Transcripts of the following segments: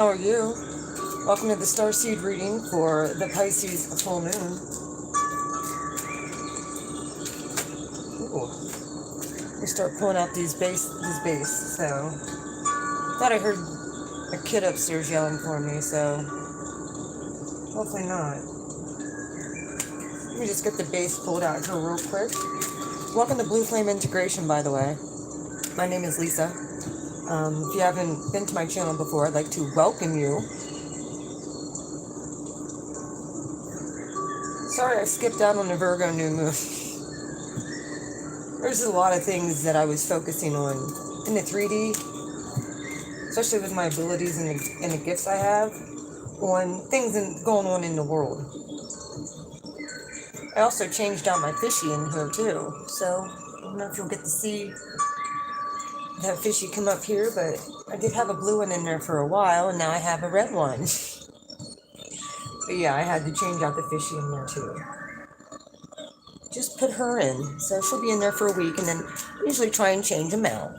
How are you? Welcome to the Starseed reading for the Pisces full moon. Ooh, we start pulling out these bass. So, thought I heard a kid upstairs yelling for me. So, hopefully not. Let me just get the bass pulled out here real quick. Welcome to Blue Flame Integration, by the way. My name is Lisa. If you haven't been to my channel before, I'd like to welcome you. Sorry, I skipped out on the Virgo new moon. There's a lot of things that I was focusing on in the 3D, especially with my abilities and the gifts I have, on things going on in the world. I also changed out my fishy in here too, so I don't know if you'll get to see that fishy come up here, but I did have a blue one in there for a while, and now I have a red one. But yeah, I had to change out the fishy in there too. Just put her in, so she'll be in there for a week, and then usually try and change them out.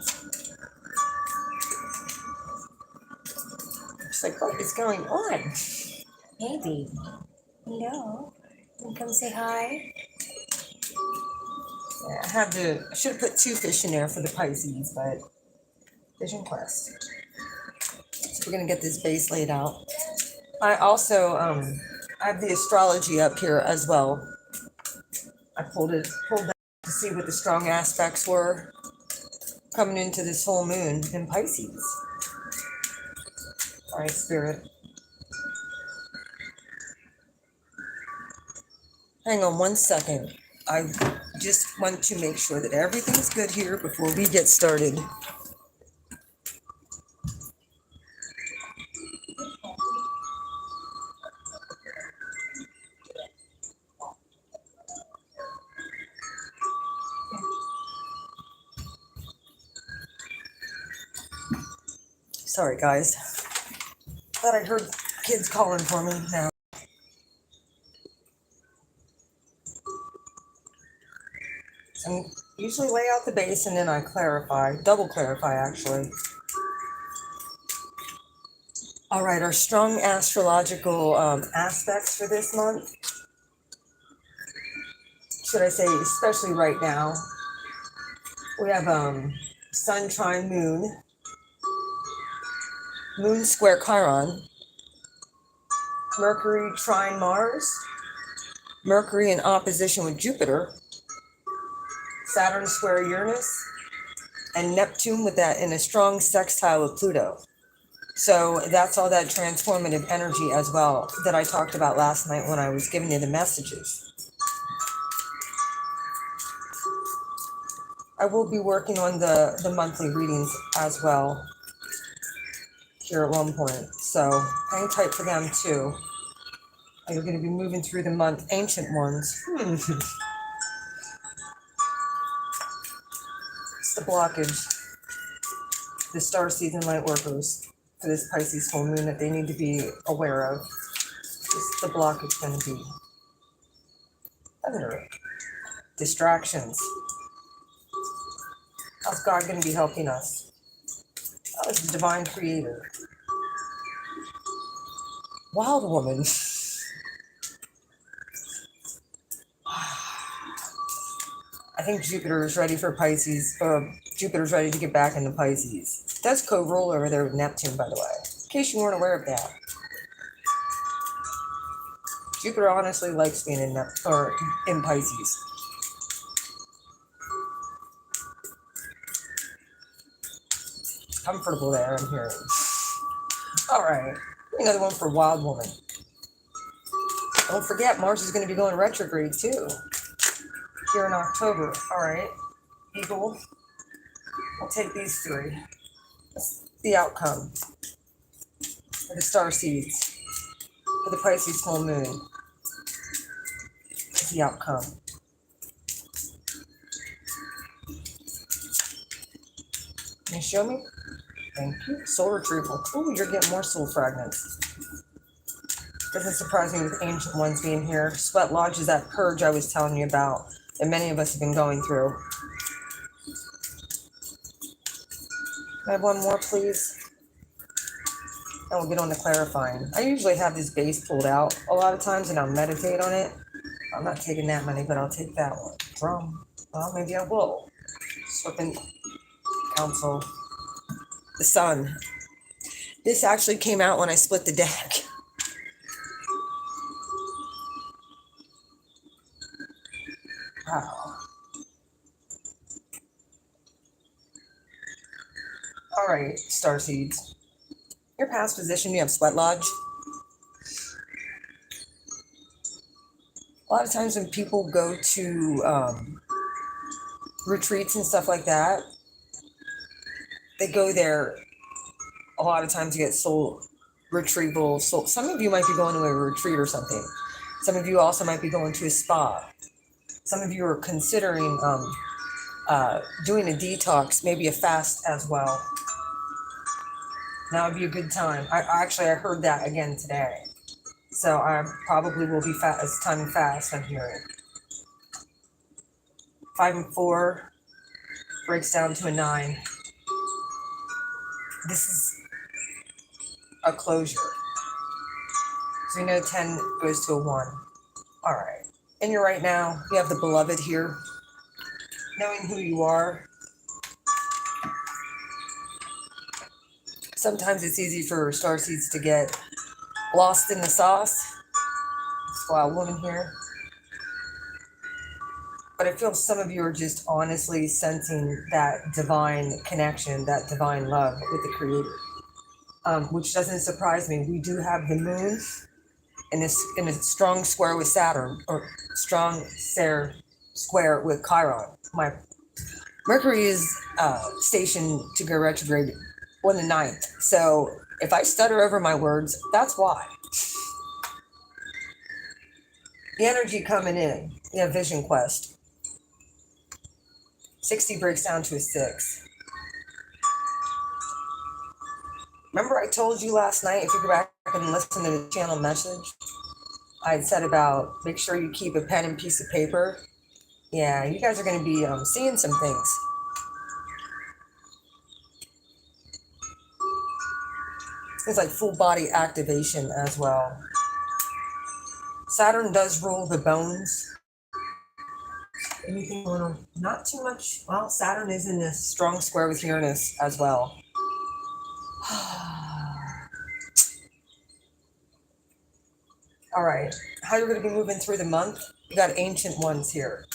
It's like, what is going on? Baby, hello. You come say hi. Yeah, I should have put two fish in there for the Pisces, but Vision Quest. So we're gonna get this base laid out. I also I have the astrology up here as well. I pulled that to see what the strong aspects were coming into this full moon in Pisces. All right, Spirit. Hang on one second. I just want to make sure that everything's good here before we get started. Sorry, guys. Thought I heard kids calling for me now. And usually lay out the base and then I clarify, double clarify actually. All right, our strong astrological aspects for this month, should I say, especially right now, we have Sun trine Moon, Moon square Chiron, Mercury trine Mars, Mercury in opposition with Jupiter, Saturn square Uranus, and Neptune with that in a strong sextile with Pluto. So that's all that transformative energy as well that I talked about last night when I was giving you the messages. I will be working on the monthly readings as well here at one point. So hang tight for them too. You're going to be moving through the month, ancient ones. It's the blockage, the star season light workers for this Pisces full moon that they need to be aware of. Just the blockage going to be other distractions. How's God going to be helping us? Oh, it's the divine creator. Wild woman. I think Jupiter is ready for Pisces. Jupiter's ready to get back into Pisces. It does co-rule over there with Neptune, by the way, in case you weren't aware of that. Jupiter honestly likes being in Pisces. Comfortable there, I'm hearing. All right, another one for Wild Woman. Don't forget, Mars is going to be going retrograde too here in October. All right, Eagle. I'll take these three. That's the outcome for the star seeds for the Pisces full moon. That's the outcome. Can you show me? Thank you. Soul retrieval. Oh, you're getting more soul fragments. Doesn't surprise me with ancient ones being here. Sweat Lodge is that purge I was telling you about that many of us have been going through. Can I have one more, please? And we'll get on to clarifying. I usually have this base pulled out a lot of times and I'll meditate on it. I'm not taking that money, but I'll take that one. Drum. Well, maybe I will. Serpent Council. The Sun. This actually came out when I split the deck. Wow. All right, starseeds. Your past position, you have Sweat Lodge. A lot of times when people go to retreats and stuff like that, they go there a lot of times to get soul retrieval. So some of you might be going to a retreat or something. Some of you also might be going to a spa. Some of you are considering doing a detox, maybe a fast as well. That would be a good time. I heard that again today. So I probably will be time fast, I'm hearing. 5 and 4 breaks down to a 9. This is a closure. So you know 10 goes to a 1. All right. In your right now, you have the beloved here. Knowing who you are. Sometimes it's easy for starseeds to get lost in the sauce. This wild woman here. But I feel some of you are just honestly sensing that divine connection, that divine love with the Creator. Which doesn't surprise me. We do have the moon in a strong square with Saturn, or strong square with Chiron. My Mercury is stationed to go retrograde on the 9th. So if I stutter over my words, that's why. The energy coming in, you have Vision Quest. 60 breaks down to a 6. Remember I told you last night, if you go back and listen to the channel message, I had said about make sure you keep a pen and piece of paper. Yeah, you guys are going to be seeing some things. It's like full body activation as well. Saturn does rule the bones. Anything going on? Not too much. Well, Saturn is in a strong square with Uranus as well. All right. How you're going to be moving through the month? You got ancient ones here.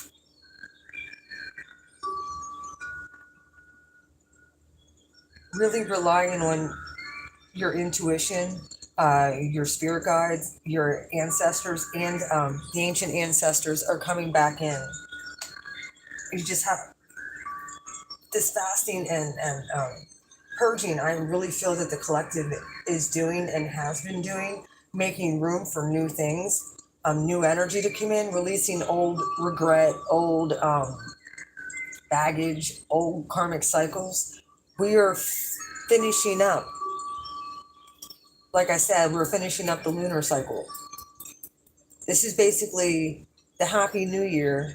Really relying on your intuition, your spirit guides, your ancestors, and the ancient ancestors are coming back in. You just have this fasting and purging. I really feel that the collective is doing and has been doing, making room for new things, new energy to come in, releasing old regret, old baggage, old karmic cycles. We are finishing up. Like I said, we're finishing up the lunar cycle. This is basically the Happy New Year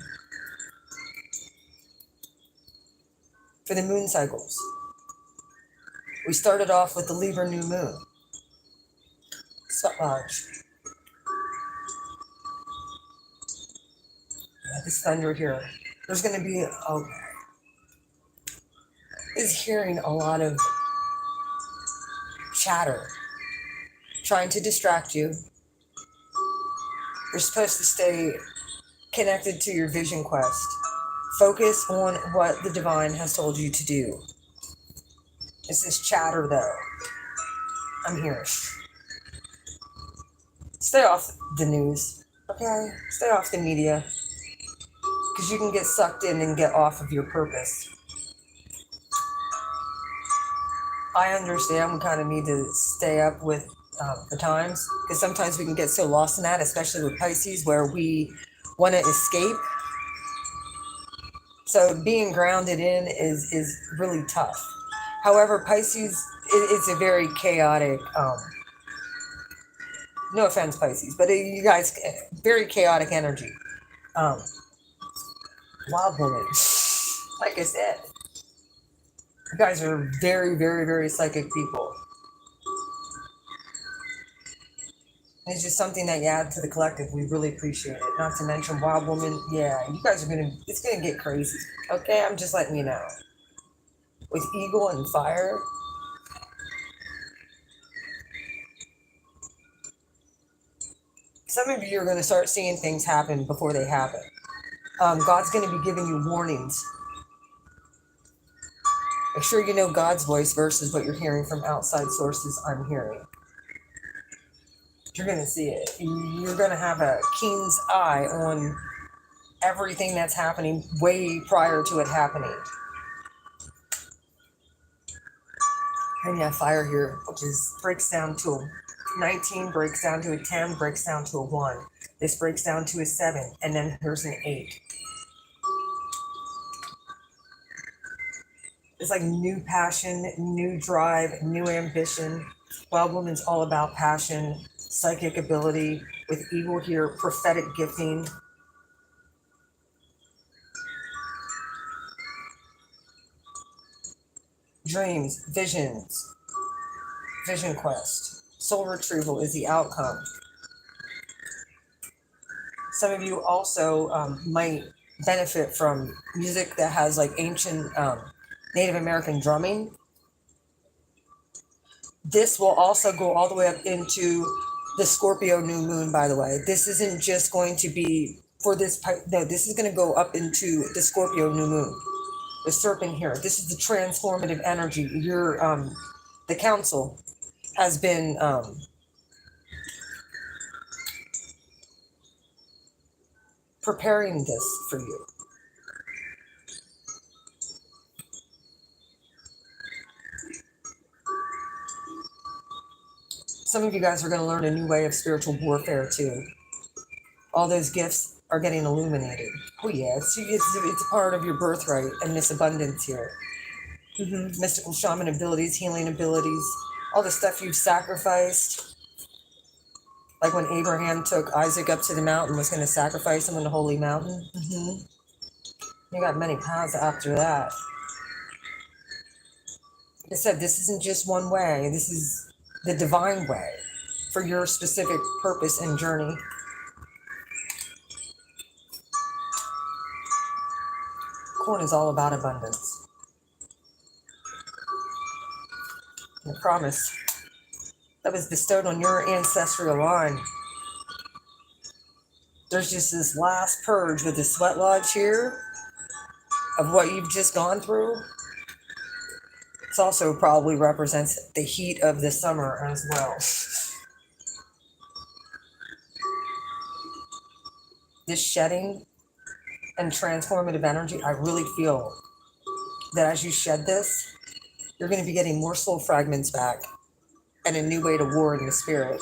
for the moon cycles. We started off with the Libra new moon. Sweat Lodge. Yeah, this thunder here. There's going to be, is hearing a lot of chatter, trying to distract you. You're supposed to stay connected to your vision quest. Focus on what the divine has told you to do. It's this chatter, though. I'm here. Stay off the news, okay? Stay off the media. Because you can get sucked in and get off of your purpose. I understand we kind of need to stay up with the times. Because sometimes we can get so lost in that, especially with Pisces, where we want to escape. So being grounded in is really tough. However, Pisces is a very chaotic, no offense, Pisces, but you guys, very chaotic energy. Wild woman, like I said, you guys are very, very, very psychic people. It's just something that you add to the collective. We really appreciate it. Not to mention Wild Woman. Yeah, you guys are it's gonna get crazy. Okay, I'm just letting you know. With Eagle and Fire, some of you are gonna start seeing things happen before they happen. God's gonna be giving you warnings. Make sure you know God's voice versus what you're hearing from outside sources. I'm hearing. You're gonna see it. You're gonna have a keen's eye on everything that's happening way prior to it happening. And yeah, fire here, which is breaks down to a 19, breaks down to a 10, breaks down to a 1. This breaks down to a 7, and then here's an 8. It's like new passion, new drive, new ambition. Wild Woman's all about passion, psychic ability. With Eagle here, prophetic gifting. Dreams, visions, vision quest. Soul retrieval is the outcome. Some of you also might benefit from music that has like ancient Native American drumming. This will also go all the way up into the Scorpio new moon, by the way. This isn't just going to be for this. No, this is going to go up into the Scorpio new moon. The serpent here. This is the transformative energy. The council has been preparing this for you. Some of you guys are going to learn a new way of spiritual warfare too. All those gifts are getting illuminated. Oh yeah, it's a part of your birthright and this abundance here. Mystical shaman abilities, healing abilities, all the stuff you've sacrificed. Like when Abraham took Isaac up to the mountain, was going to sacrifice him on the holy mountain. You got many paths after that. Like I said, this isn't just one way. This is the divine way for your specific purpose and journey. Corn is all about abundance. The promise that was bestowed on your ancestral line. There's just this last purge with the sweat lodge here of what you've just gone through. It also probably represents the heat of the summer as well. This shedding and transformative energy, I really feel that as you shed this, you're going to be getting more soul fragments back and a new way to war in the spirit.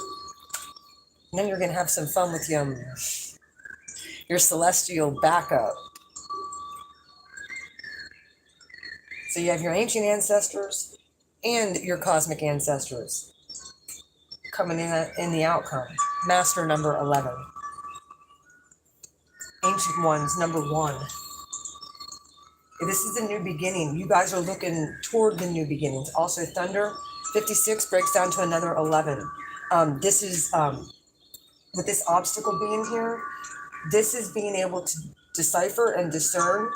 And then you're going to have some fun with your celestial backup. So you have your ancient ancestors and your cosmic ancestors coming in the outcome. Master number 11. Ancient ones, number 1. This is a new beginning. You guys are looking toward the new beginnings. Also, Thunder 56 breaks down to another 11. This is, with this obstacle being here, this is being able to decipher and discern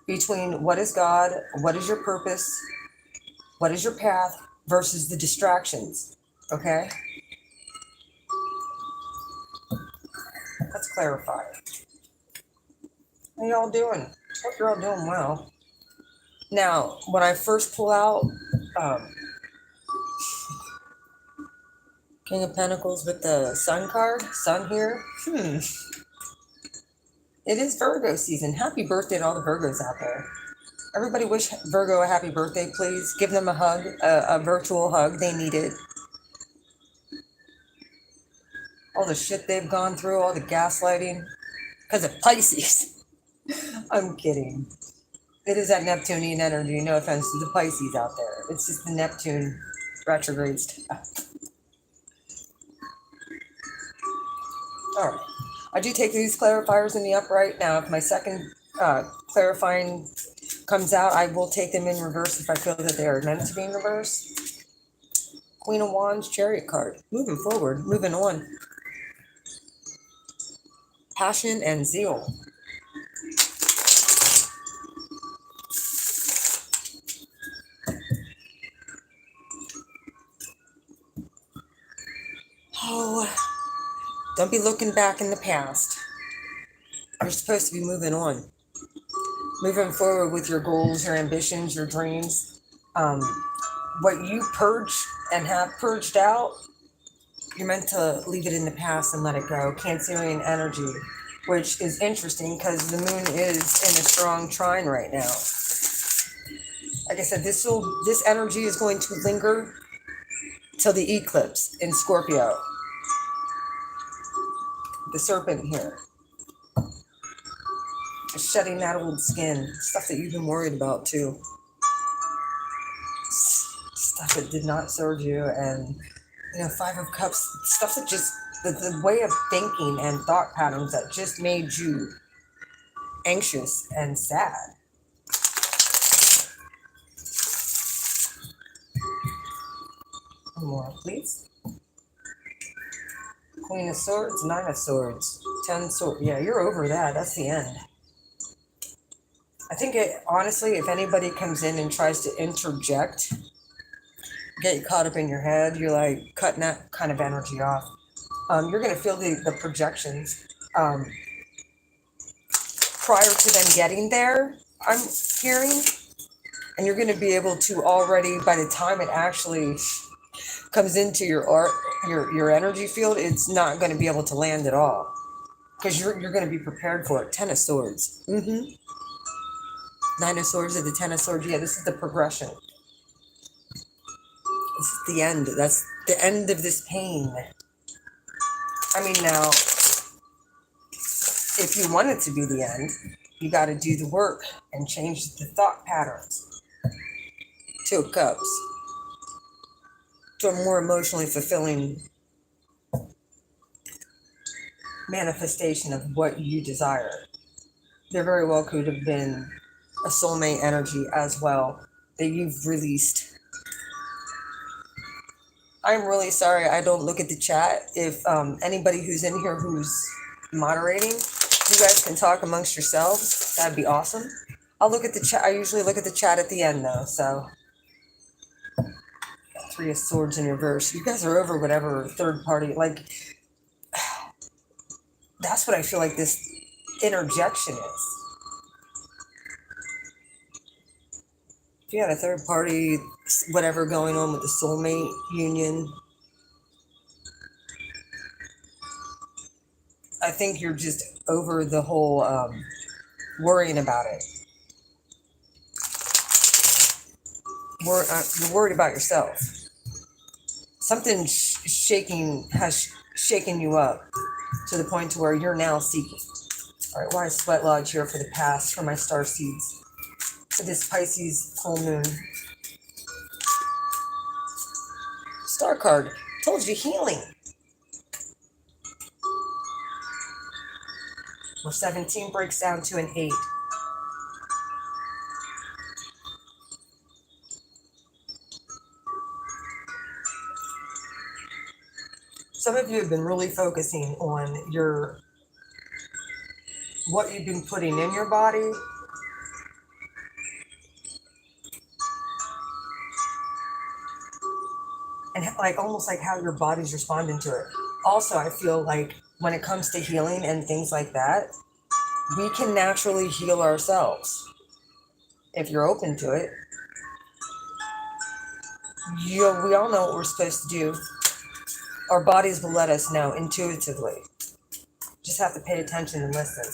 between what is God, what is your purpose, what is your path, versus the distractions, okay? Let's clarify. How y'all doing? Hope you're all doing well. Now, when I first pull out King of Pentacles with the Sun card, Sun here, it is Virgo season. Happy birthday to all the Virgos out there. Everybody wish Virgo a happy birthday, please. Give them a hug, a virtual hug. They need it. All the shit they've gone through, all the gaslighting, because of Pisces. I'm kidding. It is that Neptunian energy. No offense to the Pisces out there. It's just the Neptune retrograde stuff. All right. I do take these clarifiers in the upright. Now, if my second clarifying comes out, I will take them in reverse if I feel that they are meant to be in reverse. Queen of Wands, Chariot card. Moving forward, moving on. Passion and zeal. Oh, don't be looking back in the past. You're supposed to be moving on. Moving forward with your goals, your ambitions, your dreams. What you purge and have purged out, you're meant to leave it in the past and let it go. Cancerian energy, which is interesting because the moon is in a strong trine right now. Like I said, this energy is going to linger till the eclipse in Scorpio. The serpent here. Shedding that old skin, stuff that you've been worried about too. Stuff that did not serve you, and Five of Cups, stuff that just the way of thinking and thought patterns that just made you anxious and sad. One more, please. Queen of Swords, Nine of Swords, 10 Swords. Yeah, you're over that. That's the end. I think honestly, if anybody comes in and tries to interject, get you caught up in your head, you're like cutting that kind of energy off. You're going to feel the projections prior to them getting there, I'm hearing. And you're going to be able to already, by the time it actually comes into your energy field, it's not going to be able to land at all. Because you're going to be prepared for it. 10 of Swords. Nine of Swords or the 10 of Swords. Yeah, this is the progression. This is the end. That's the end of this pain. I mean, now, if you want it to be the end, you got to do the work and change the thought patterns. Two of Cups. To a more emotionally fulfilling manifestation of what you desire. There very well could have been a soulmate energy as well that you've released. I'm really sorry I don't look at the chat. If anybody who's in here who's moderating, you guys can talk amongst yourselves. That'd be awesome. I'll look at the chat. I usually look at the chat at the end though, so. Three of Swords in reverse. You guys are over whatever third party, like, that's what I feel like this interjection is. If you had a third party, whatever going on with the soulmate union, I think you're just over the whole worrying about it. You're worried about yourself. Something has shaken you up to the point to where you're now seeking. All right, why is Sweat Lodge here for the past, for my star seeds? For this Pisces full moon. Star card. Told you, healing. Where 17 breaks down to an 8. Some of you have been really focusing on what you've been putting in your body. And like almost like how your body's responding to it. Also, I feel like when it comes to healing and things like that, we can naturally heal ourselves. If you're open to it. We all know what we're supposed to do. Our bodies will let us know intuitively. Just have to pay attention and listen.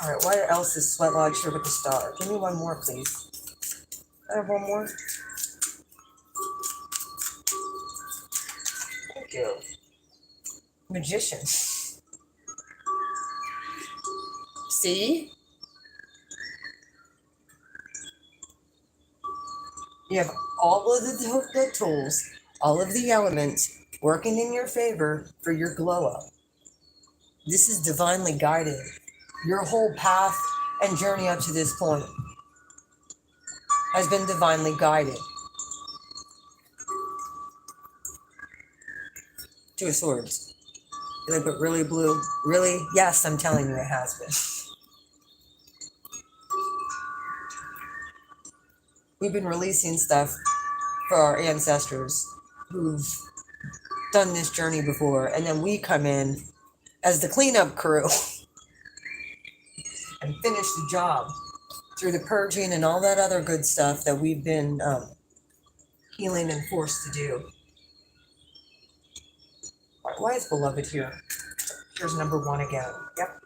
All right, why else is Sweat Lodge here with the star? Give me one more, please. I have one more. Thank you. Magician. See? You have all of the tools, all of the elements working in your favor for your glow up. This is divinely guided. Your whole path and journey up to this point has been divinely guided. Two of Swords. You're like, but really, Blue? Really? Yes, I'm telling you it has been. We've been releasing stuff for our ancestors who've done this journey before, and then we come in as the cleanup crew and finish the job through the purging and all that other good stuff that we've been healing and forced to do. Why is Beloved here? Here's number 1 again. Yep.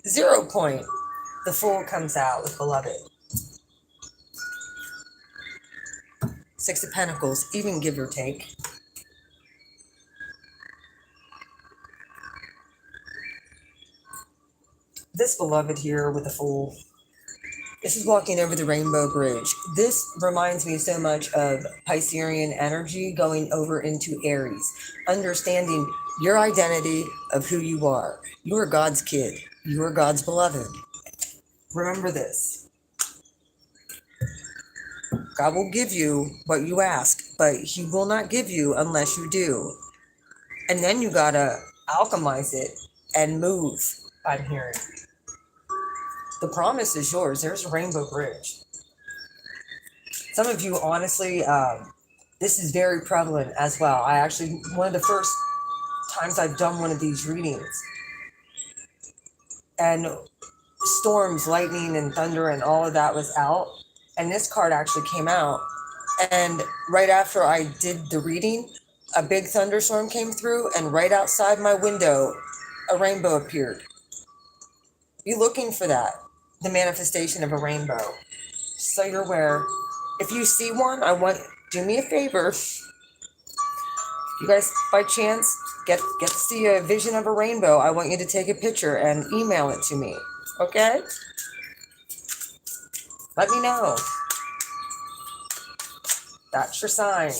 Zero point. The Fool comes out with Beloved. 6 of Pentacles, even give or take. This Beloved here with the Fool. This is walking over the Rainbow Bridge. This reminds me so much of Piscean energy going over into Aries. Understanding your identity of who you are. You are God's kid. You are God's beloved. Remember this. God will give you what you ask, but he will not give you unless you do. And then you gotta alchemize it and move, I'm hearing. The promise is yours. There's a Rainbow Bridge. Some of you, honestly, this is very prevalent as well. I actually, one of the first times I've done one of these readings, and storms, lightning, and thunder, and all of that was out. And this card actually came out. And right after I did the reading, a big thunderstorm came through, and right outside my window, a rainbow appeared. Be looking for that. The manifestation of a rainbow. So you're aware. If you see one, do me a favor. You guys, by chance, get to see a vision of a rainbow, I want you to take a picture and email it to me. Okay? Let me know. That's your sign.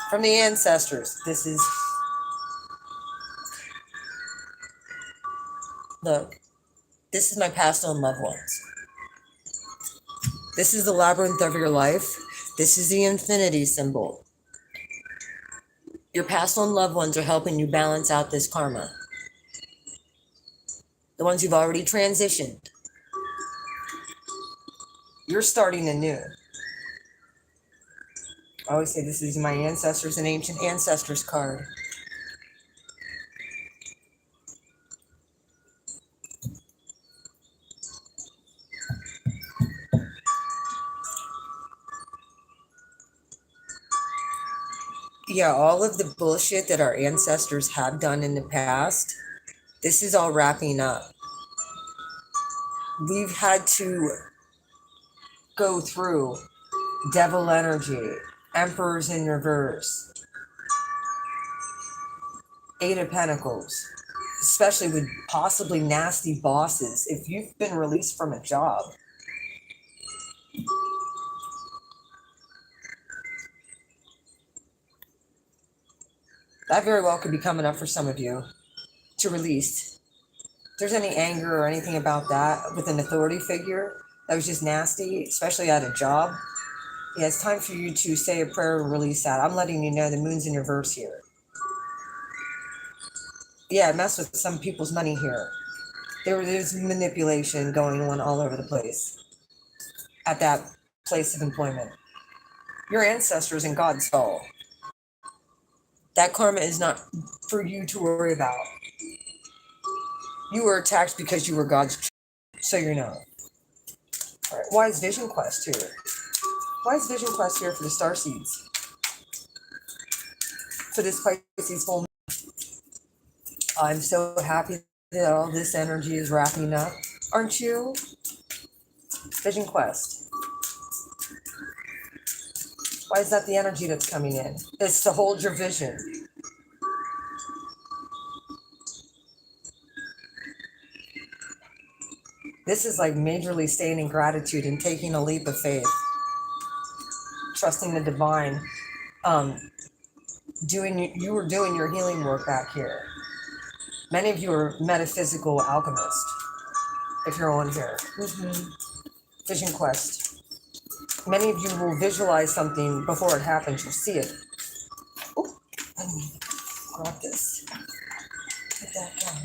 From the ancestors, this is... Look. This is my past and loved ones. This is the labyrinth of your life. This is the infinity symbol. Your past and loved ones are helping you balance out this karma. The ones you've already transitioned. You're starting anew. I always say this is my ancestors and ancient ancestors card. Yeah, all of the bullshit that our ancestors have done in the past, this is all wrapping up. We've had to go through devil energy, emperors in reverse, 8 of Pentacles, especially with possibly nasty bosses. If you've been released from a job, that very well could be coming up for some of you to release. If there's any anger or anything about that with an authority figure that was just nasty, especially at a job, yeah, it's time for you to say a prayer and release that. I'm letting you know the moon's in reverse here. Yeah, mess with some people's money here. There's manipulation going on all over the place at that place of employment. Your ancestors in God's soul. That karma is not for you to worry about. You were attacked because you were God's child, so you know. All right, why is Vision Quest here? Why is Vision Quest here for the star seeds? For this Pisces full moon? I'm so happy that all this energy is wrapping up. Aren't you? Vision Quest. Why is that the energy that's coming in? It's to hold your vision. This is like majorly staying in gratitude and taking a leap of faith. Trusting the divine. You were doing your healing work back here. Many of you are metaphysical alchemists, if you're on here. Vision quest. Many of you will visualize something before it happens. You'll see it. Oh, let me grab this. Put that down.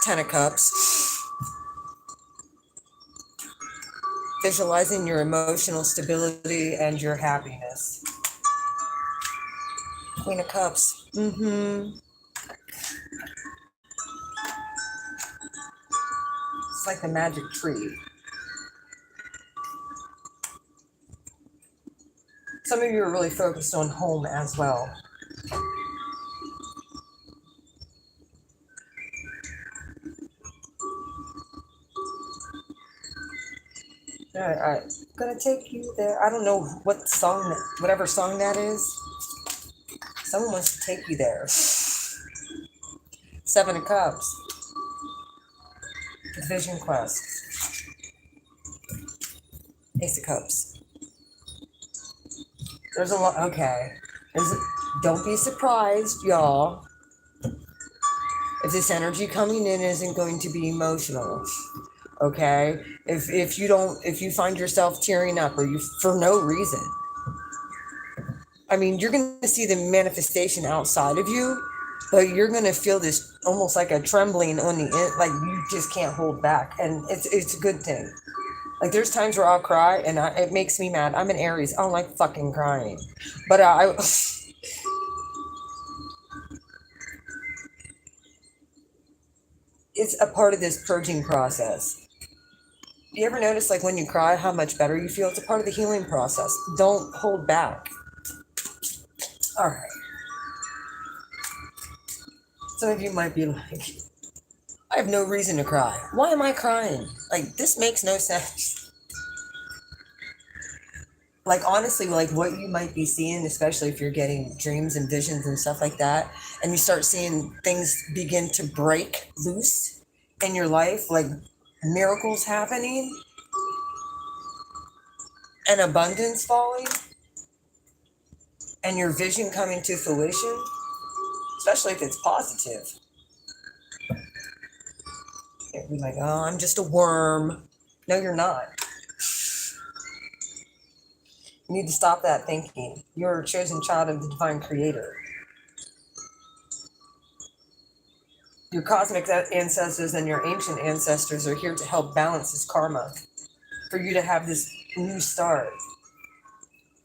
Ten of Cups. Visualizing your emotional stability and your happiness. Queen of Cups. It's like the magic tree. Some of you are really focused on home as well. I'm gonna take you there. I don't know what song, whatever song that is. Someone wants to take you there. Seven of Cups. Vision quest. Ace of Cups. There's a lot. Okay. Don't be surprised, y'all, if this energy coming in isn't going to be emotional. Okay, if you find yourself tearing up or you for no reason, I mean, you're going to see the manifestation outside of you, but you're going to feel this almost like a trembling on the end, like you just can't hold back, and it's a good thing. Like there's times where I'll cry and it makes me mad. I'm an Aries. I don't like fucking crying, but it's a part of this purging process. You ever notice, like, when you cry, how much better you feel? It's a part of the healing process. Don't hold back. All right. Some of you might be like, I have no reason to cry. Why am I crying? Like, this makes no sense. Like, honestly, like, what you might be seeing, especially if you're getting dreams and visions and stuff like that, and you start seeing things begin to break loose in your life, like miracles happening, and abundance falling, and your vision coming to fruition, especially if it's positive. You'd be like, oh, I'm just a worm. No, you're not. You need to stop that thinking. You're a chosen child of the divine creator. Your cosmic ancestors and your ancient ancestors are here to help balance this karma, for you to have this new start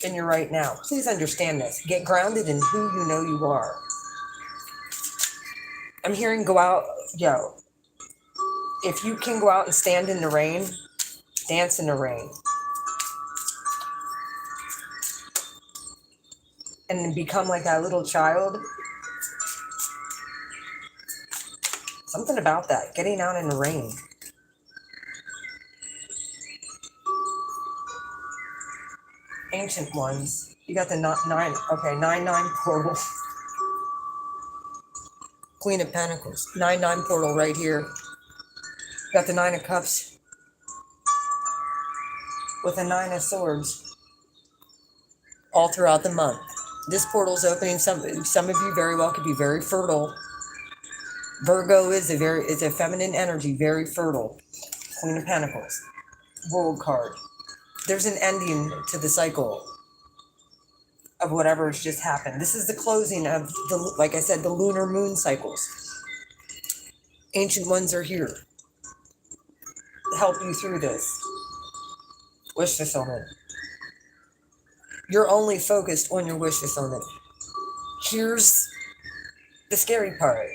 in your right now. Please understand this. Get grounded in who you know you are. I'm hearing go out, if you can go out and stand in the rain, dance in the rain. And become like that little child. Something about that, getting out in the rain. Ancient ones. You got the 9-9 portal. Queen of Pentacles. 9-9 portal right here. Got the 9 of Cups. With the 9 of Swords. All throughout the month. This portal's opening. Some of you very well could be very fertile. Virgo is a feminine energy, very fertile. Queen of Pentacles. World card. There's an ending to the cycle of whatever's just happened. This is the closing of like I said, the lunar moon cycles. Ancient ones are here to help you through this. Wish fulfillment. You're only focused on your wish fulfillment. Here's the scary part.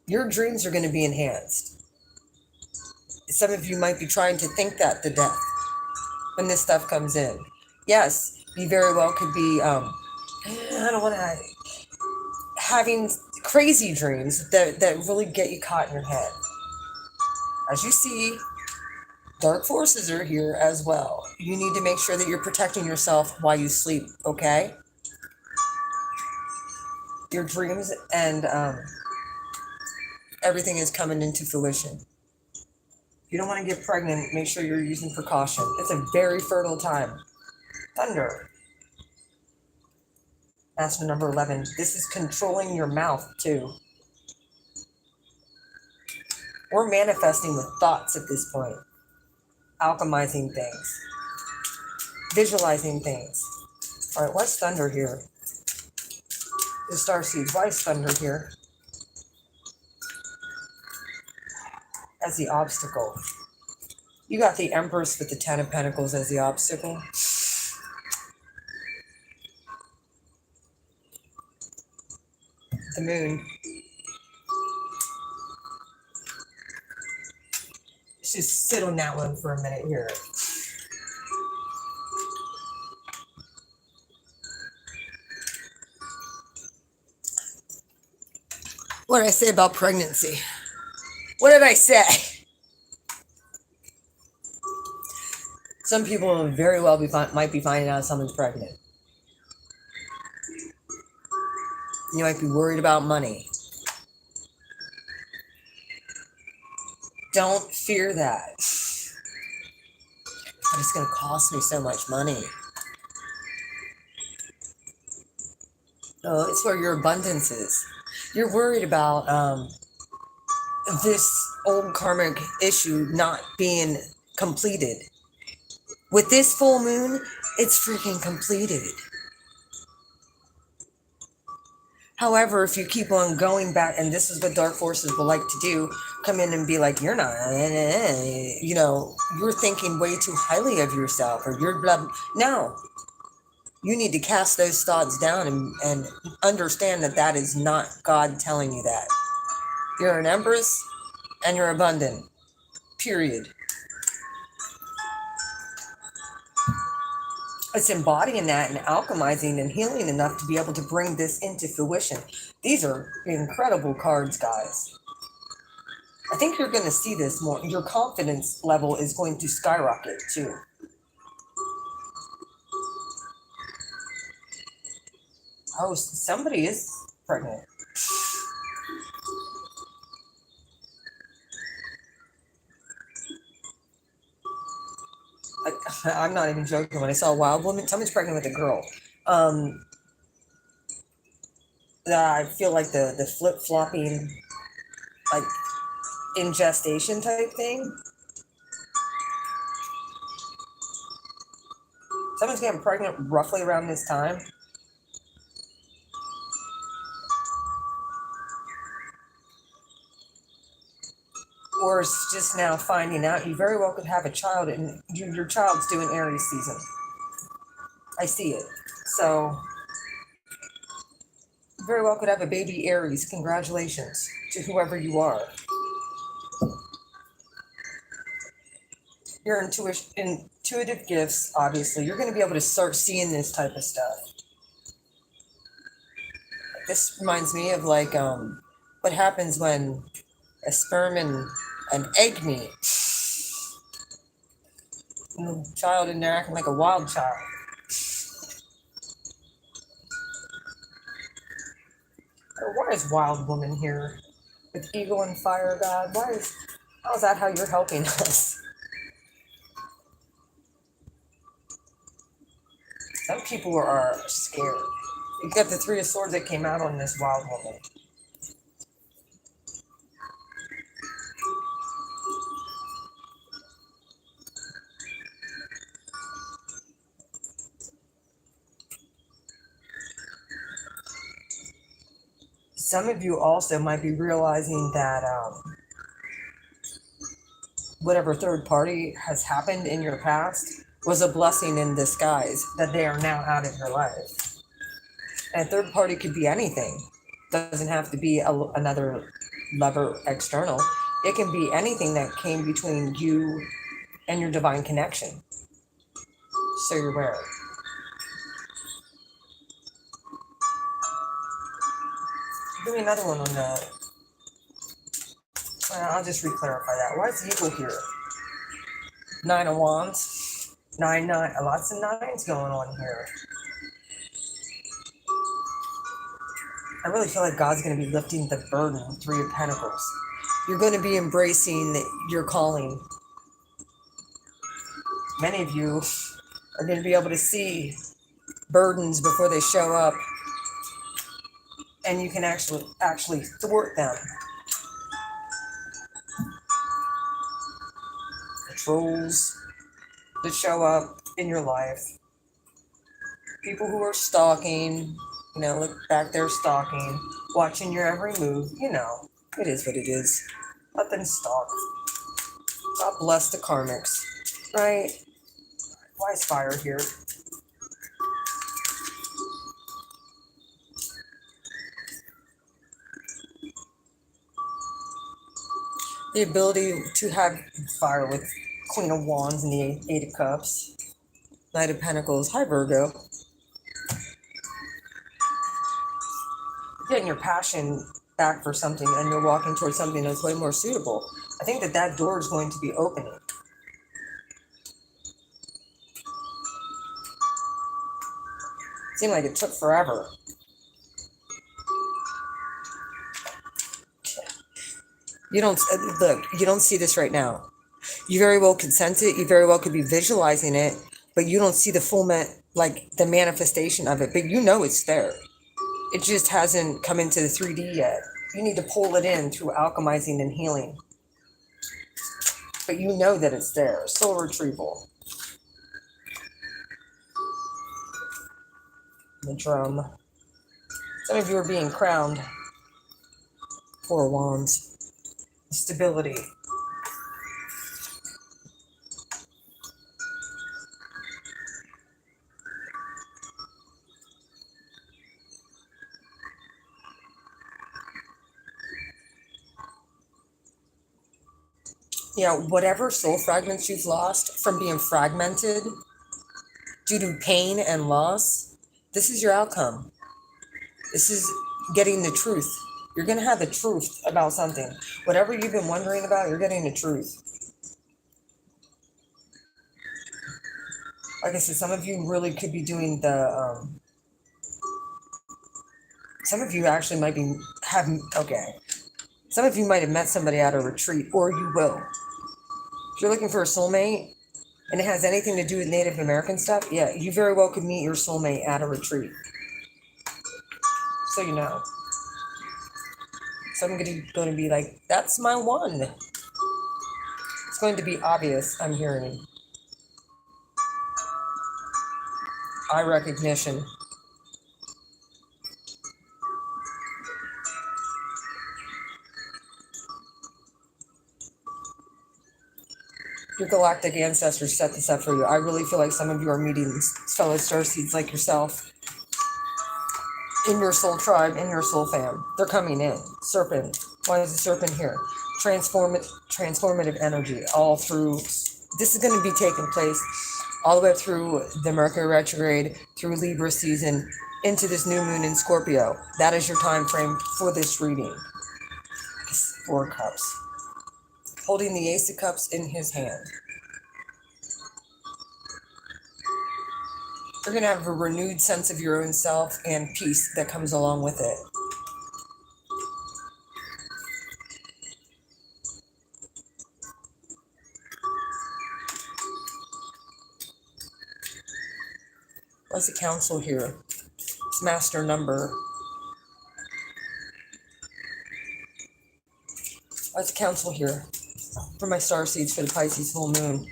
Your dreams are going to be enhanced. Some of you might be trying to think that to death when this stuff comes in. Yes, you very well could be, I don't want to, having crazy dreams that really get you caught in your head. As you see, dark forces are here as well. You need to make sure that you're protecting yourself while you sleep, okay? Your dreams and everything is coming into fruition. If you don't want to get pregnant, make sure you're using precaution. It's a very fertile time. Thunder. Master number 11. This is controlling your mouth too. We're manifesting with thoughts at this point, alchemizing things, visualizing things. All right, what's thunder here? The star seeds. Why is thunder here as the obstacle? You got the Empress with the Ten of Pentacles as the obstacle. The Moon. Let's just sit on that one for a minute here. What did I say about pregnancy? What did I say? Some people very well might be finding out someone's pregnant. You might be worried about money. Don't fear that. But it's going to cost me so much money. No, it's where your abundance is. You're worried about this old karmic issue not being completed. With this full moon, it's freaking completed. However, if you keep on going back, and this is what dark forces will like to do, come in and be like, you're not, you know, you're thinking way too highly of yourself, or you're blah. No, you need to cast those thoughts down and understand that that is not God telling you that. You're an empress and you're abundant, period. It's embodying that and alchemizing and healing enough to be able to bring this into fruition. These are incredible cards, guys. I think you're going to see this more. Your confidence level is going to skyrocket too. Oh, somebody is pregnant. I'm not even joking. When I saw a wild woman, someone's pregnant with a girl. I feel like the flip-flopping, like in gestation type thing. Someone's getting pregnant roughly around this time. Or it's just now finding out. You very well could have a child and your child's doing Aries season. I see it. So you very well could have a baby Aries. Congratulations to whoever you are. Your intuitive gifts, obviously, you're going to be able to start seeing this type of stuff. This reminds me of like what happens when a sperm and an egg meet. And the child in there acting like a wild child. Why is wild woman here with eagle and fire god? How is that how you're helping us? Some people are scared. You got the Three of Swords that came out on this wild woman. Some of you also might be realizing that whatever third party has happened in your past was a blessing in disguise, that they are now out of your life. And a third party could be anything. Doesn't have to be another lover external. It can be anything that came between you and your divine connection. So you're aware. Give me another one on that. I'll just re-clarify that. Why is the eagle here? 9 of Wands. 9, lots of 9s going on here. I really feel like God's going to be lifting the burden. 3 of Pentacles. You're going to be embracing your calling. Many of you are going to be able to see burdens before they show up. And you can actually thwart them. trolls that show up in your life. People who are stalking, look back there stalking, watching your every move. It is what it is. Let them stalk. God bless the karmics, right? Why is fire here? The ability to have fire with Queen of Wands and the Eight of Cups, Knight of Pentacles. Hi, Virgo. Getting your passion back for something, and you're walking towards something that's way more suitable. I think that door is going to be opening. It seemed like it took forever. You don't look. You don't see this right now. You very well could sense it. You very well could be visualizing it, but you don't see the full the manifestation of it. But you know it's there. It just hasn't come into the 3D yet. You need to pull it in through alchemizing and healing. But you know that it's there. Soul retrieval. The drum. Some of you are being crowned. Four of Wands. Stability. Whatever soul fragments you've lost from being fragmented due to pain and loss, this is your outcome. This is getting the truth. You're going to have the truth about something. Whatever you've been wondering about, you're getting the truth. Like I said, some of you really could be doing some of you actually might be some of you might have met somebody at a retreat, or you will. If you're looking for a soulmate and it has anything to do with Native American stuff, yeah, you very well could meet your soulmate at a retreat. So you know. So I'm going to be like, that's my one. It's going to be obvious, I'm hearing. Eye recognition. Your galactic ancestors set this up for you. I really feel like some of you are meeting fellow starseeds like yourself in your soul tribe, in your soul fam. They're coming in. Serpent. Why is the serpent here? Transformative energy all through. This is going to be taking place all the way through the Mercury retrograde, through Libra season, into this new moon in Scorpio. That is your time frame for this reading. Four Cups. Holding the Ace of Cups in his hand. You're going to have a renewed sense of your own self and peace that comes along with it. What's the council here? It's master number. What's the council here? For my star seeds for the Pisces full moon.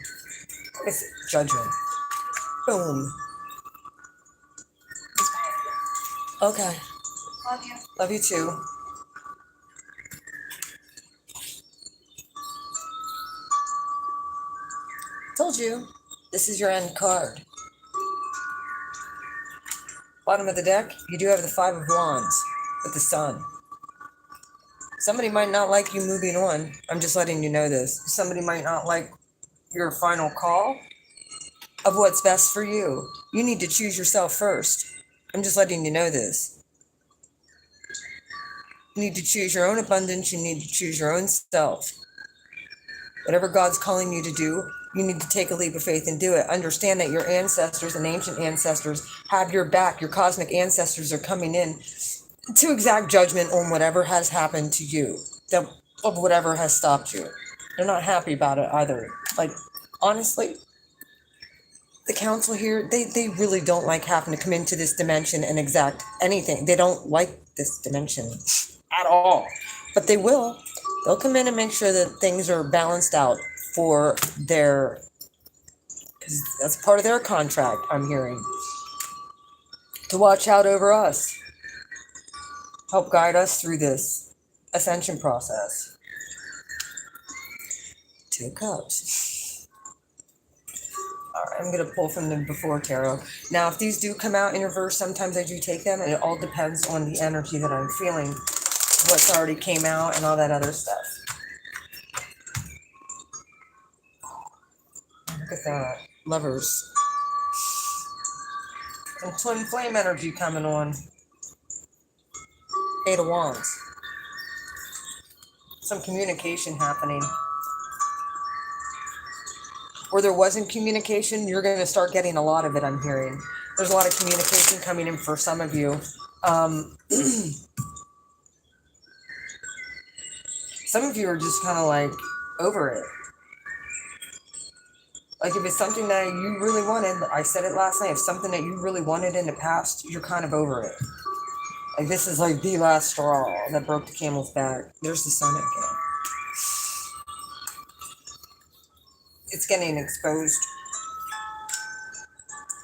It's judgment. Boom. Okay. Love you. Love you too. Told you. This is your end card. Bottom of the deck, you do have the Five of Wands with the Sun. Somebody might not like you moving on. I'm just letting you know this. Somebody might not like your final call of what's best for you. You need to choose yourself first. I'm just letting you know this. You need to choose your own abundance. You need to choose your own self. Whatever God's calling you to do, you need to take a leap of faith and do it. Understand that your ancestors and ancient ancestors have your back. Your cosmic ancestors are coming in to exact judgment on whatever has happened to you, of whatever has stopped you. They're not happy about it either. Like, honestly, the council here, they really don't like having to come into this dimension and exact anything. They don't like this dimension at all. But they will. They'll come in and make sure that things are balanced out for their, because that's part of their contract, I'm hearing, to watch out over us, help guide us through this ascension process. Two of Cups. All right, I'm going to pull from the Before Tarot. Now, if these do come out in reverse, sometimes I do take them, and it all depends on the energy that I'm feeling, what's already came out, and all that other stuff. Look at that. Lovers. Some twin flame energy coming on. Eight of Wands. Some communication happening. Where there wasn't communication, you're going to start getting a lot of it, I'm hearing. There's a lot of communication coming in for some of you. Some of you are just kind of like over it. Like if it's something that you really wanted, I said it last night, if something that you really wanted in the past, you're kind of over it. Like this is like the last straw that broke the camel's back. There's the sun again. It's getting exposed.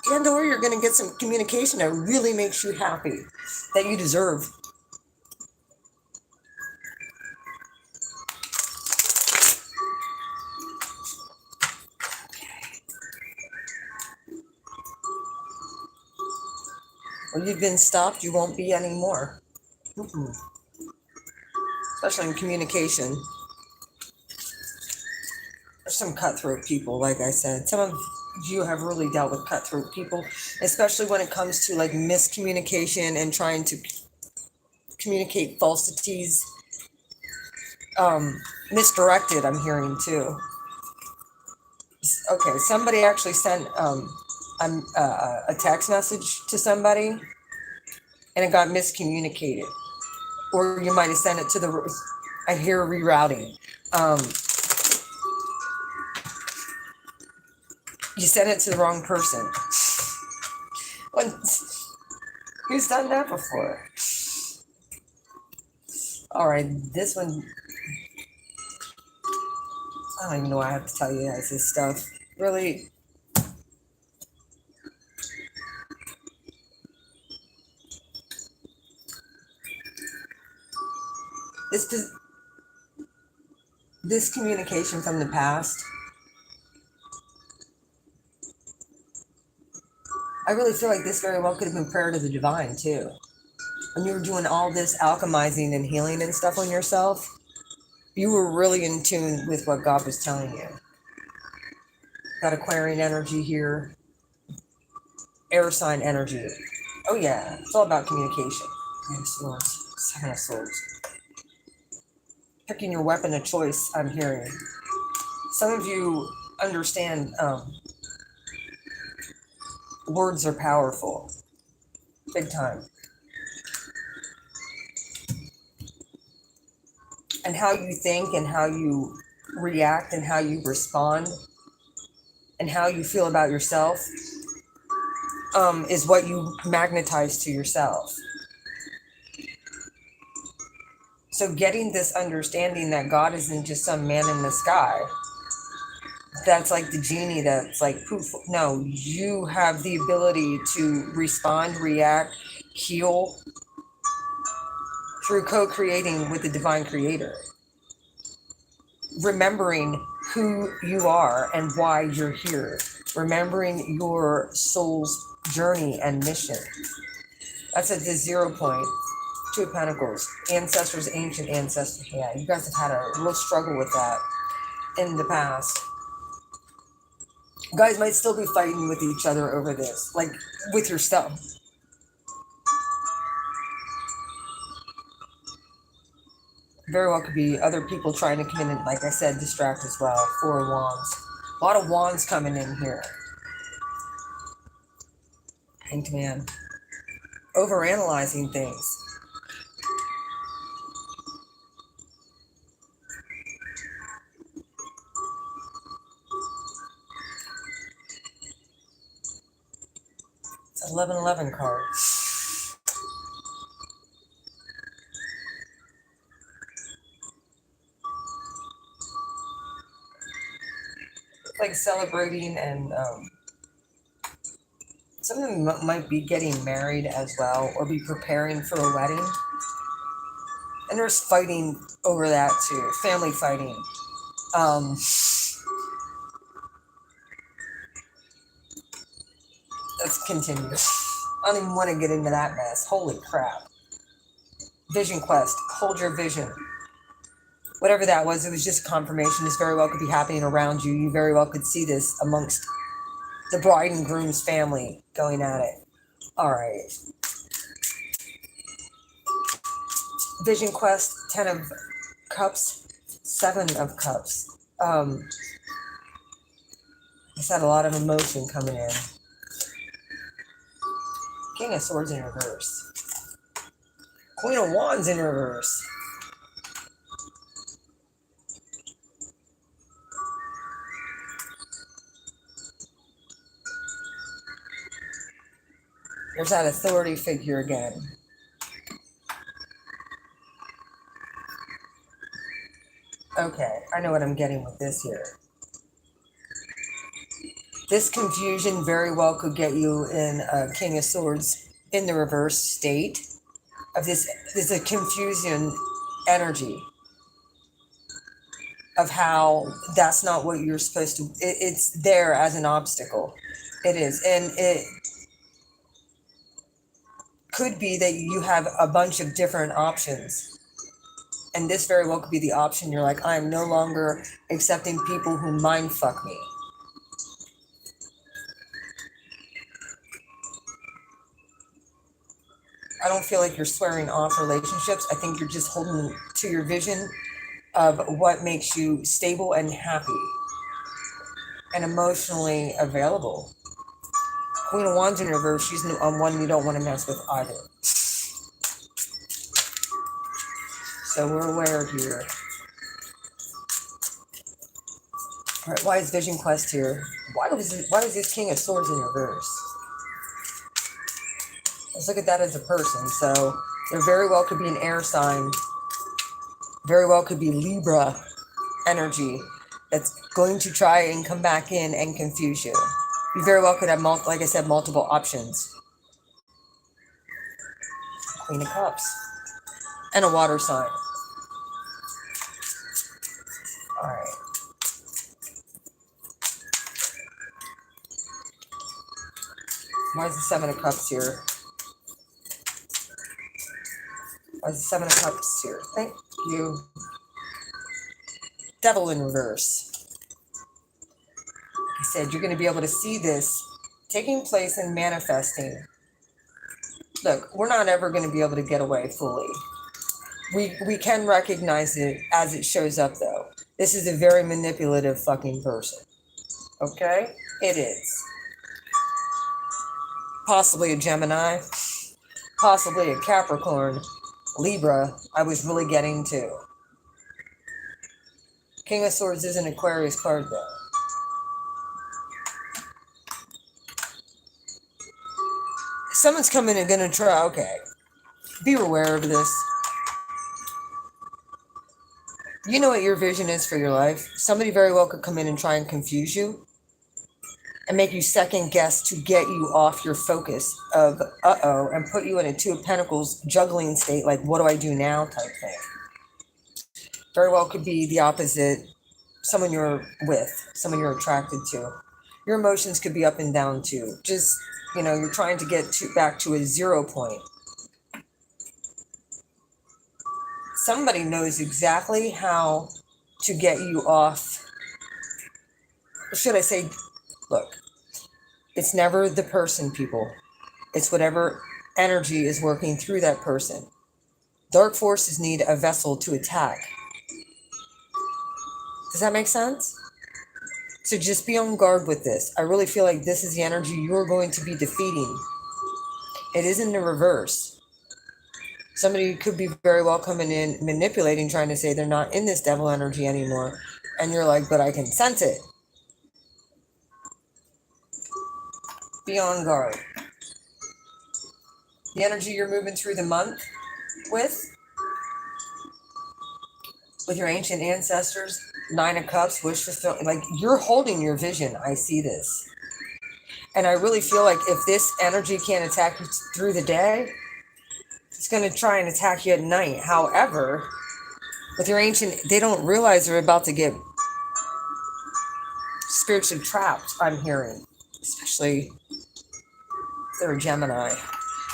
And or you're going to get some communication that really makes you happy, that you deserve. When you've been stopped, you won't be anymore. Especially in communication. There's some cutthroat people, like I said. Some of you have really dealt with cutthroat people, especially when it comes to like miscommunication and trying to communicate falsities. Misdirected, I'm hearing too. Okay, somebody actually sent a text message to somebody and it got miscommunicated. Or you might have sent it to the, I hear rerouting. You sent it to the wrong person. Who's done that before? All right, this one, I don't even know why I have to tell you guys this stuff. Really, this communication from the past, I really feel like this very well could have been prayer to the divine too. When you were doing all this alchemizing and healing and stuff on yourself, you were really in tune with what God was telling you. Got Aquarian energy here, air sign energy. Oh yeah, it's all about communication. Swords, Seven of Swords. Picking your weapon of choice, I'm hearing. Some of you understand words are powerful. Big time. And how you think and how you react and how you respond and how you feel about yourself is what you magnetize to yourself. So getting this understanding that God isn't just some man in the sky that's like the genie that's like poof. No, you have the ability to respond, react, heal through co-creating with the divine creator. Remembering who you are and why you're here. Remembering your soul's journey and mission. That's at the 0 point. Two of Pentacles. Ancestors, ancient ancestors. Yeah, you guys have had a real struggle with that in the past. You guys might still be fighting with each other over this. Like, with yourself. Very well could be other people trying to come in and, like I said, distract as well. Four of Wands. A lot of wands coming in here. Hanged Man. Overanalyzing things. It's 1111 card. like celebrating, and some of them might be getting married as well, or be preparing for a wedding. And there's fighting over that too, family fighting. Um, let's continue. I don't even want to get into that mess. Holy crap. Vision quest. Hold your vision. Whatever that was, it was just confirmation. This very well could be happening around you. You very well could see this amongst the bride and groom's family going at it. All right. Vision quest, 10 of cups, 7 of cups. I just had a lot of emotion coming in. King of Swords in reverse. Queen of Wands in reverse. There's that authority figure again. Okay, I know what I'm getting with this here. This confusion very well could get you in a King of Swords in the reverse state of this. There's a confusion energy of how that's not what you're supposed to. It's there as an obstacle. It is, and it could be that you have a bunch of different options. And this very well could be the option. You're like, I'm no longer accepting people who mind fuck me. I don't feel like you're swearing off relationships. I think you're just holding to your vision of what makes you stable and happy and emotionally available. Queen of Wands in reverse, she's on one you don't want to mess with either. So we're aware here. All right, why is Vision Quest here? Why is this King of Swords in reverse? Let's look at that as a person. So there very well could be an air sign. Very well could be Libra energy that's going to try and come back in and confuse you. You very well could have, like I said, multiple options. Queen of Cups. And a water sign. All right. Why is the 7 of Cups here? Why is the 7 of Cups here? Thank you. Devil in reverse. Like I said, you're going to be able to see this taking place and manifesting. Look, we're not ever going to be able to get away fully. We can recognize it as it shows up, though. This is a very manipulative fucking person. Okay? It is. Possibly a Gemini. Possibly a Capricorn. Libra, I was really getting to. King of Swords is an Aquarius card, though. Someone's coming and gonna try. Okay. Be aware of this. You know what your vision is for your life. Somebody very well could come in and try and confuse you and make you second guess to get you off your focus of uh-oh and put you in a 2 of Pentacles juggling state, like what do I do now type thing. Very well could be the opposite. Someone you're with, someone you're attracted to. Your emotions could be up and down too. Just, you're trying to get back to a 0 point. Somebody knows exactly how to get you off. Should I say, look, it's never the person, people. It's whatever energy is working through that person. Dark forces need a vessel to attack. Does that make sense? So just be on guard with this. I really feel like this is the energy you're going to be defeating. It is in the reverse. Somebody could be very well coming in, manipulating, trying to say they're not in this devil energy anymore. And you're like, but I can sense it. Be on guard. The energy you're moving through the month with your ancient ancestors, Nine of Cups, wish fulfillment. Like, you're holding your vision. I see this. And I really feel like if this energy can't attack you through the day, it's going to try and attack you at night. However, with your ancient, they don't realize they're about to get spiritually trapped, I'm hearing. Especially if they're a Gemini.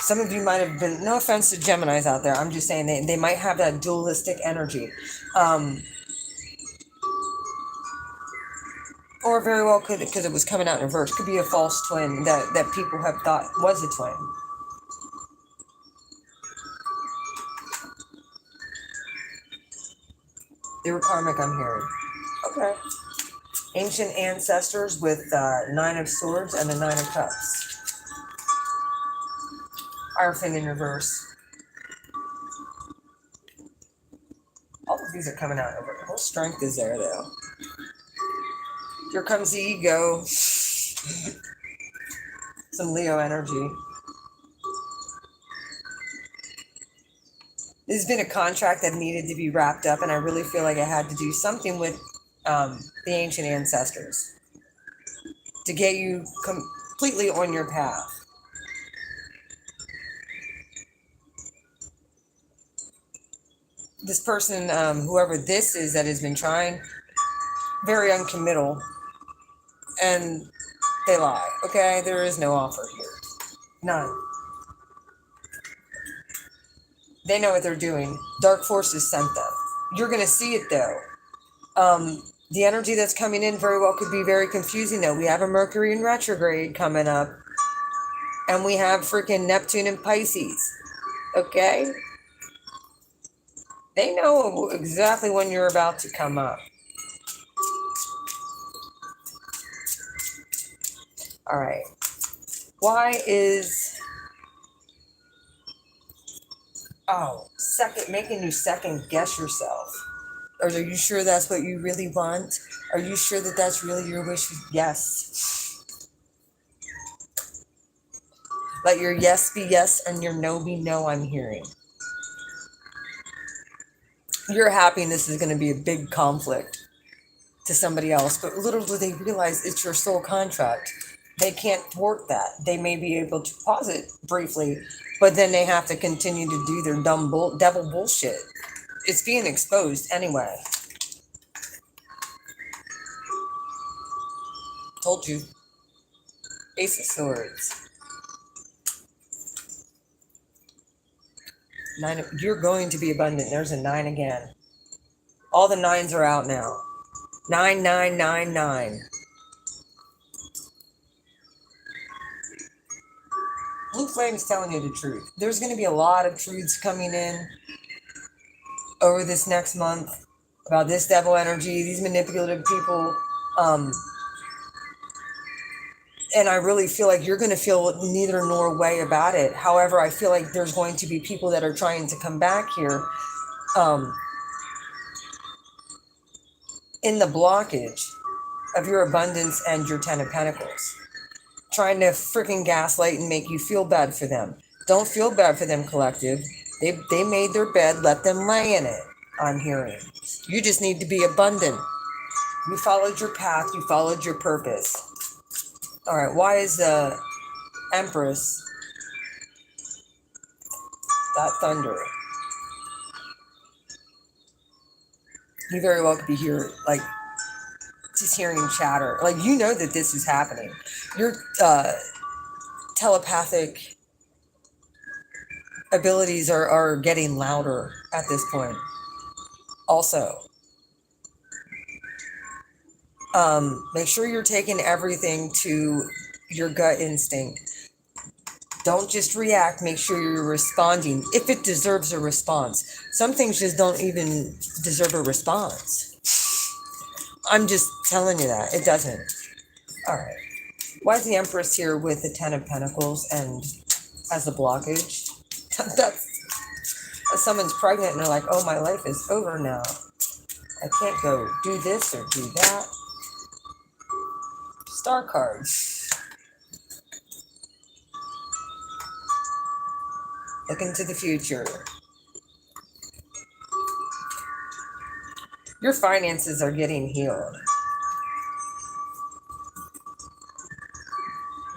Some of you might have been, no offense to Geminis out there, I'm just saying they might have that dualistic energy. Or very well could, because it was coming out in reverse, could be a false twin that people have thought was a twin. They were karmic, I'm hearing. Okay. Ancient ancestors with Nine of Swords and the Nine of Cups. Hierophant in reverse. All of these are coming out. What strength is there, though? Here comes the ego. Some Leo energy. This has been a contract that needed to be wrapped up, and I really feel like I had to do something with the ancient ancestors to get you completely on your path. This person, whoever this is that has been trying, very uncommittal, and they lie. Okay, there is no offer here. None. They know what they're doing. Dark forces sent them. You're going to see it, though. The energy that's coming in very well could be very confusing, though. We have a Mercury in retrograde coming up, and we have freaking Neptune in Pisces. Okay? They know exactly when you're about to come up. All right. Why is... making you second guess yourself. Or are you sure that's what you really want? Are you sure that that's really your wish? Yes. Let your yes be yes and your no be no, I'm hearing. Your happiness is going to be a big conflict to somebody else, but little do they realize it's your soul contract. They can't thwart that. They may be able to pause it briefly, but then they have to continue to do their dumb devil bullshit. It's being exposed anyway. Told you. Ace of Swords. You're going to be abundant. There's a 9 again. All the 9s are out now. 9999. Blue Flame's telling you the truth. There's going to be a lot of truths coming in over this next month about this devil energy, these manipulative people. And I really feel like you're going to feel neither nor way about it. However, I feel like there's going to be people that are trying to come back here in the blockage of your abundance and your 10 of Pentacles. Trying to freaking gaslight and make you feel bad for them. Don't feel bad for them, collective. They made their bed, let them lay in it, I'm hearing. You just need to be abundant. You followed your path, you followed your purpose. All right, why is the Empress that thunder? You very well could be here, like, just hearing chatter. Like, you know that this is happening. Your telepathic abilities are getting louder at this point. Also, make sure you're taking everything to your gut instinct. Don't just react. Make sure you're responding if it deserves a response. Some things just don't even deserve a response. I'm just telling you that. It doesn't. All right. Why is the Empress here with the 10 of Pentacles and as a blockage? That's someone's pregnant and they're like, oh, my life is over now. I can't go do this or do that. Star cards. Look into the future. Your finances are getting healed.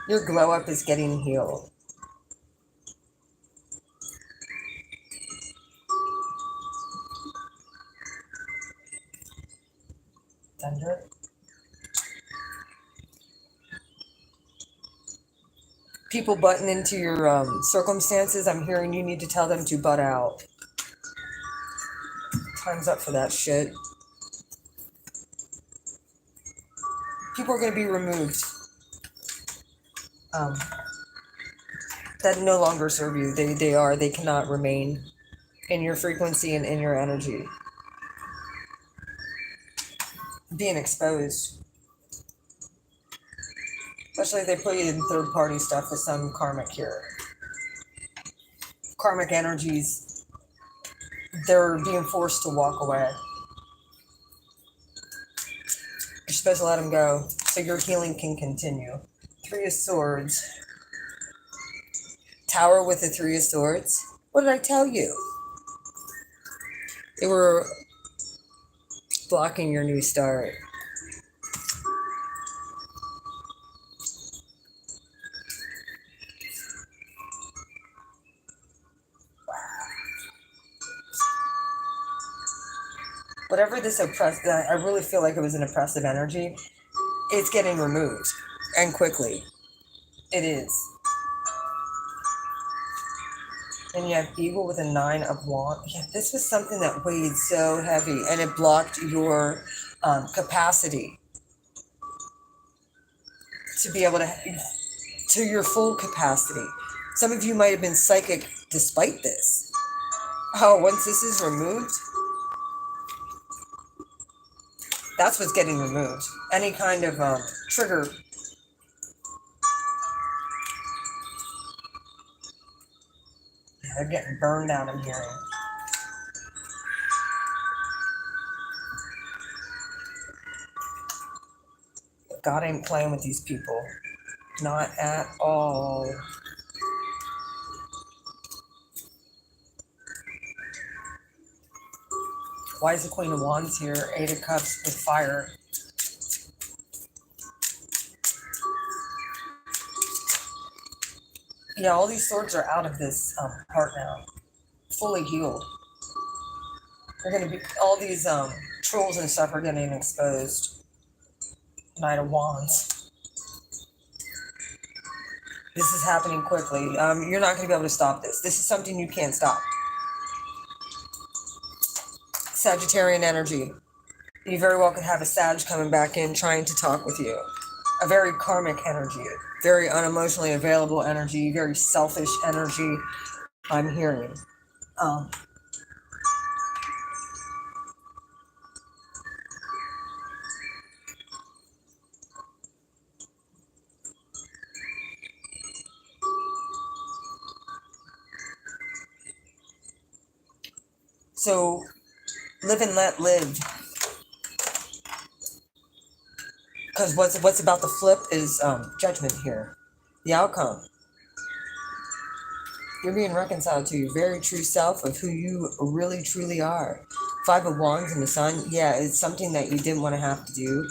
Your glow up is getting healed. Thunder. People butting into your circumstances, I'm hearing you need to tell them to butt out. Time's up for that shit. People are going to be removed. That no longer serve you. They cannot remain in your frequency and in your energy. Being exposed. Especially if they put you in third party stuff with some karmic here. Karmic energies, they're being forced to walk away. You're supposed to let them go so your healing can continue. Three of Swords. Tower with the Three of Swords. What did I tell you? They were blocking your new start. Whatever this I really feel like it was an oppressive energy. It's getting removed. And quickly. It is. And you have Eagle with a 9 of Wands. Yeah, this was something that weighed so heavy. And it blocked your capacity to be able to your full capacity. Some of you might have been psychic despite this. Oh, once this is removed, that's what's getting removed. Any kind of trigger. Yeah, they're getting burned out, I'm hearing. God ain't playing with these people. Not at all. Why is the Queen of Wands here? 8 of Cups with fire. Yeah, all these swords are out of this part now. Fully healed. They're going to be, all these trolls and stuff are getting exposed. Knight of Wands. This is happening quickly. You're not going to be able to stop this. This is something you can't stop. Sagittarian energy. You very well could have a Sag coming back in trying to talk with you. A very karmic energy. Very unemotionally available energy. Very selfish energy. I'm hearing. So, live and let live. Because what's about to flip is judgment here. The outcome. You're being reconciled to your very true self of who you really truly are. 5 of Wands in the Sun. Yeah, it's something that you didn't want to have to do.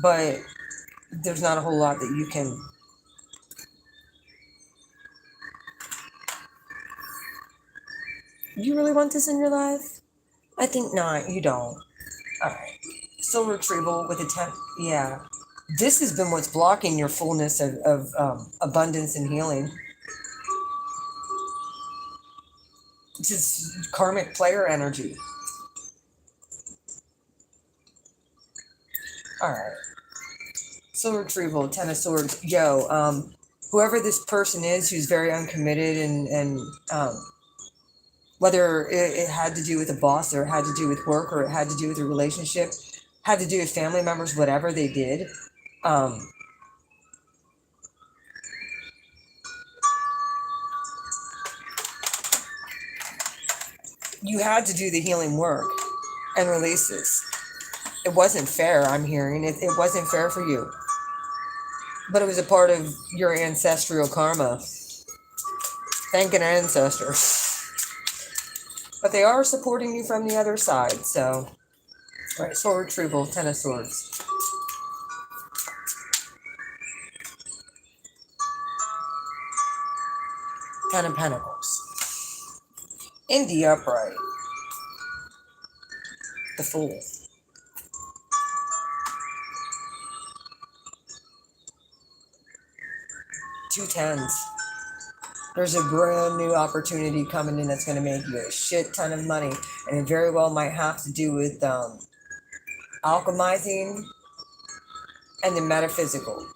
But there's not a whole lot that you can... You really want this in your life? I think not. You don't. Alright. Soul retrieval with a 10. Yeah. This has been what's blocking your fullness of abundance and healing. Just karmic player energy. Alright. Soul retrieval, 10 of Swords. Yo, whoever this person is who's very uncommitted and whether it had to do with a boss or it had to do with work or it had to do with a relationship, had to do with family members, whatever they did, you had to do the healing work and release this. It wasn't fair, I'm hearing. It wasn't fair for you. But it was a part of your ancestral karma. Thank an ancestor. But they are supporting you from the other side, so All right, sword retrieval, Ten of Swords. Ten of Pentacles. In the upright. The Fool. Two tens. There's a brand new opportunity coming in that's going to make you a shit ton of money. And it very well might have to do with alchemizing and the metaphysical.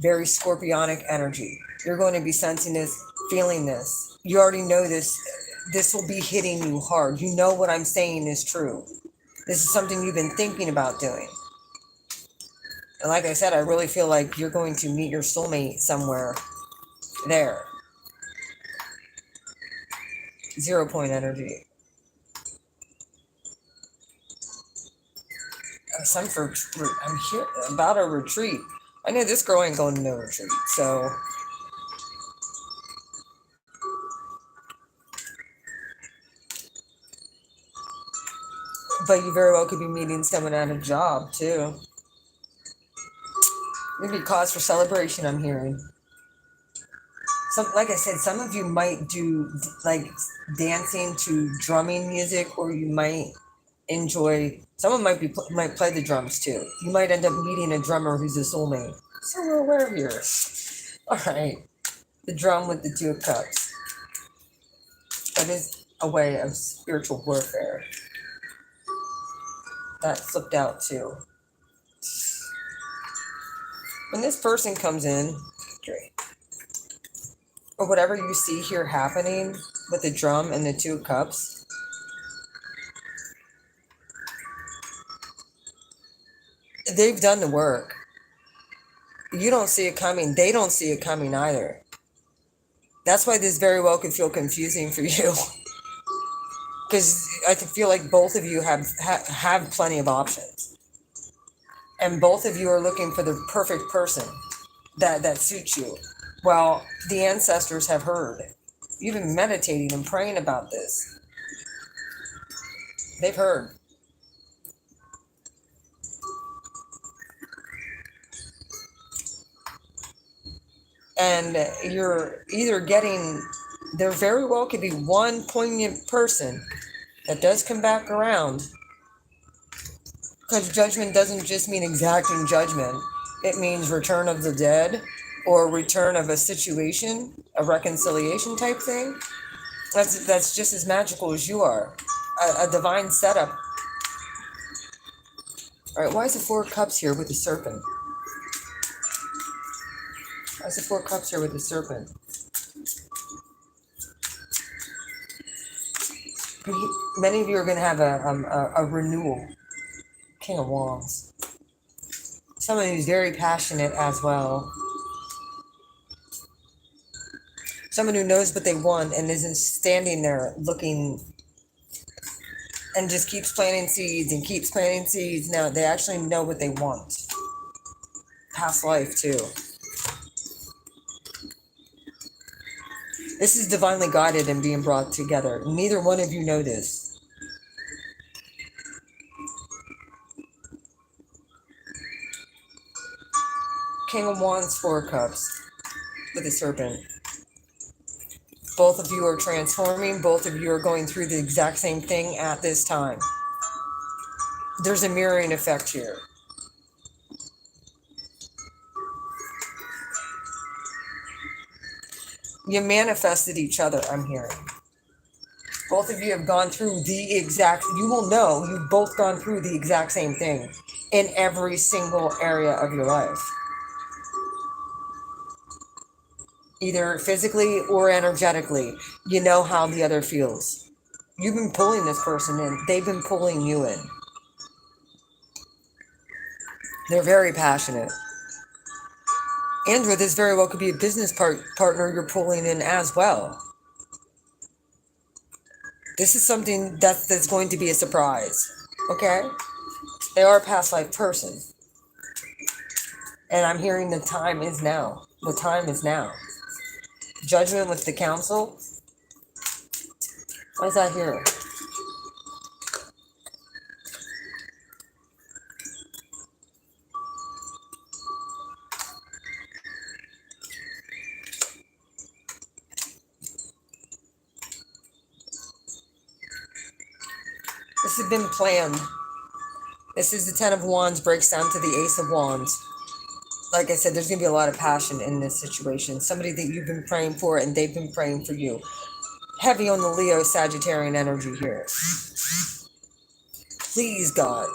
Very scorpionic energy. You're going to be sensing this, feeling this. You already know this. This will be hitting you hard. You know what I'm saying is true. This is something you've been thinking about doing. And like I said, I really feel like you're going to meet your soulmate somewhere there. 0 point energy. I'm here about a retreat. I know this girl ain't going to no retreat, so but you very well could be meeting someone at a job too. Maybe cause for celebration, I'm hearing. Like I said, some of you might do like dancing to drumming music, or you might enjoy. Someone might play the drums too. You might end up meeting a drummer who's a soulmate. So we're aware here. All right, the drum with the Two of Cups. That is a way of spiritual warfare. That flipped out too. When this person comes in, or whatever you see here happening with the drum and the Two of Cups, they've done the work. You don't see it coming. They don't see it coming either. That's why this very well could feel confusing for you. Because I feel like both of you have plenty of options. And both of you are looking for the perfect person that suits you. Well, the ancestors have heard. You've been meditating and praying about this. They've heard. And you're either getting, there very well could be one poignant person that does come back around. Because judgment doesn't just mean exacting judgment. It means return of the dead, or return of a situation, a reconciliation type thing. That's just as magical as you are. A divine setup. All right, why is the Four of Cups here with the Serpent? Why is the Four of Cups here with the Serpent? Many of you are going to have a renewal. King of Wands. Someone who's very passionate as well. Someone who knows what they want and isn't standing there looking and just keeps planting seeds and keeps planting seeds. Now they actually know what they want. Past life too. This is divinely guided and being brought together. Neither one of you know this. King of Wands, Four of Cups with the Serpent. Both of you are transforming. Both of you are going through the exact same thing at this time. There's a mirroring effect here. You manifested each other, I'm hearing. Both of you have gone through the exact, you will know you've both gone through the exact same thing in every single area of your life. Either physically or energetically, you know how the other feels. You've been pulling this person in. They've been pulling you in. They're very passionate. Andrew, this very well could be a business partner you're pulling in as well. This is something that's going to be a surprise. Okay? They are a past life person. And I'm hearing the time is now. The time is now. Judgment with the council. Why is that here? This has been planned. This is the Ten of Wands, breaks down to the Ace of Wands. Like I said, there's going to be a lot of passion in this situation. Somebody that you've been praying for and they've been praying for you. Heavy on the Leo Sagittarian energy here. Please, God.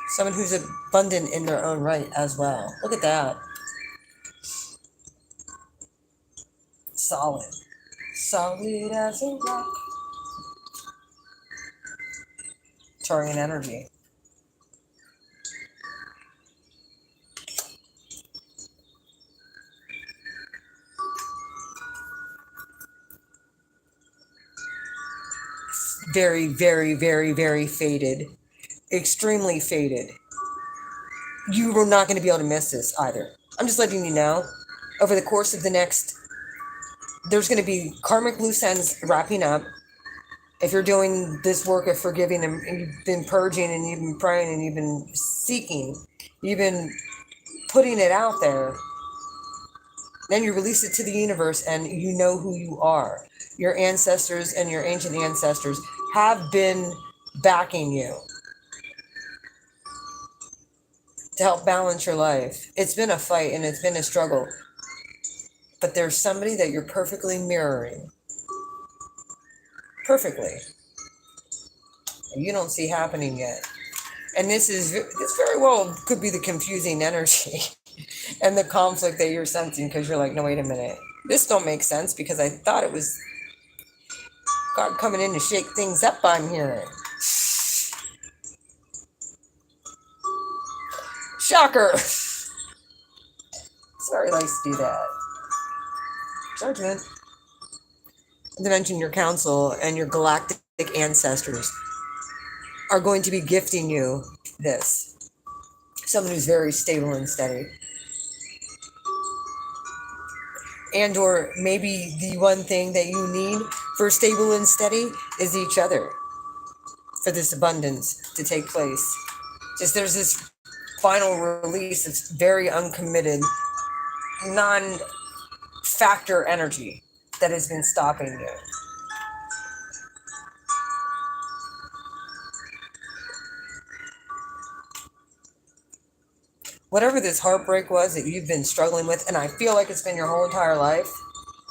Someone who's abundant in their own right as well. Look at that. Solid. Solid as a rock. Taurian energy. Very, very, very, very faded. Extremely faded. You are not going to be able to miss this either. I'm just letting you know. Over the course of the next, there's going to be karmic loose ends wrapping up. If you're doing this work of forgiving and you've been purging and you've been praying and you've been seeking, you've been putting it out there, then you release it to the universe and you know who you are. Your ancestors and your ancient ancestors have been backing you to help balance your life. It's been a fight and it's been a struggle, but there's somebody that you're perfectly mirroring. Perfectly. And you don't see happening yet. And this very well could be the confusing energy and the conflict that you're sensing, because you're like, no, wait a minute. This don't make sense because I thought it was God coming in to shake things up, I'm hearing. Shocker. Sorry, likes to do that. Judgment. To mention your council and your galactic ancestors are going to be gifting you this. Someone who's very stable and steady. And or maybe the one thing that you need for stable and steady is each other for this abundance to take place. Just there's this final release of very uncommitted, non-factor energy that has been stopping you. Whatever this heartbreak was that you've been struggling with, and I feel like it's been your whole entire life,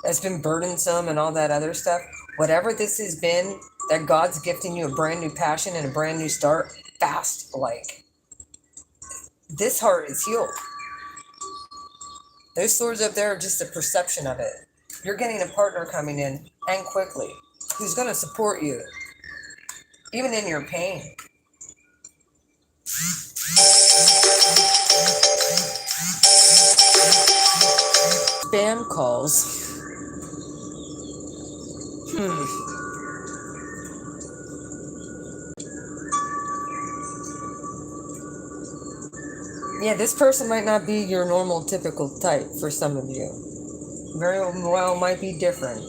that's been burdensome and all that other stuff, whatever this has been, that God's gifting you a brand new passion and a brand new start, fast like. This heart is healed. Those swords up there are just a perception of it. You're getting a partner coming in, and quickly, who's going to support you, even in your pain. Spam calls. Yeah, this person might not be your normal, typical type for some of you. Very well might be different.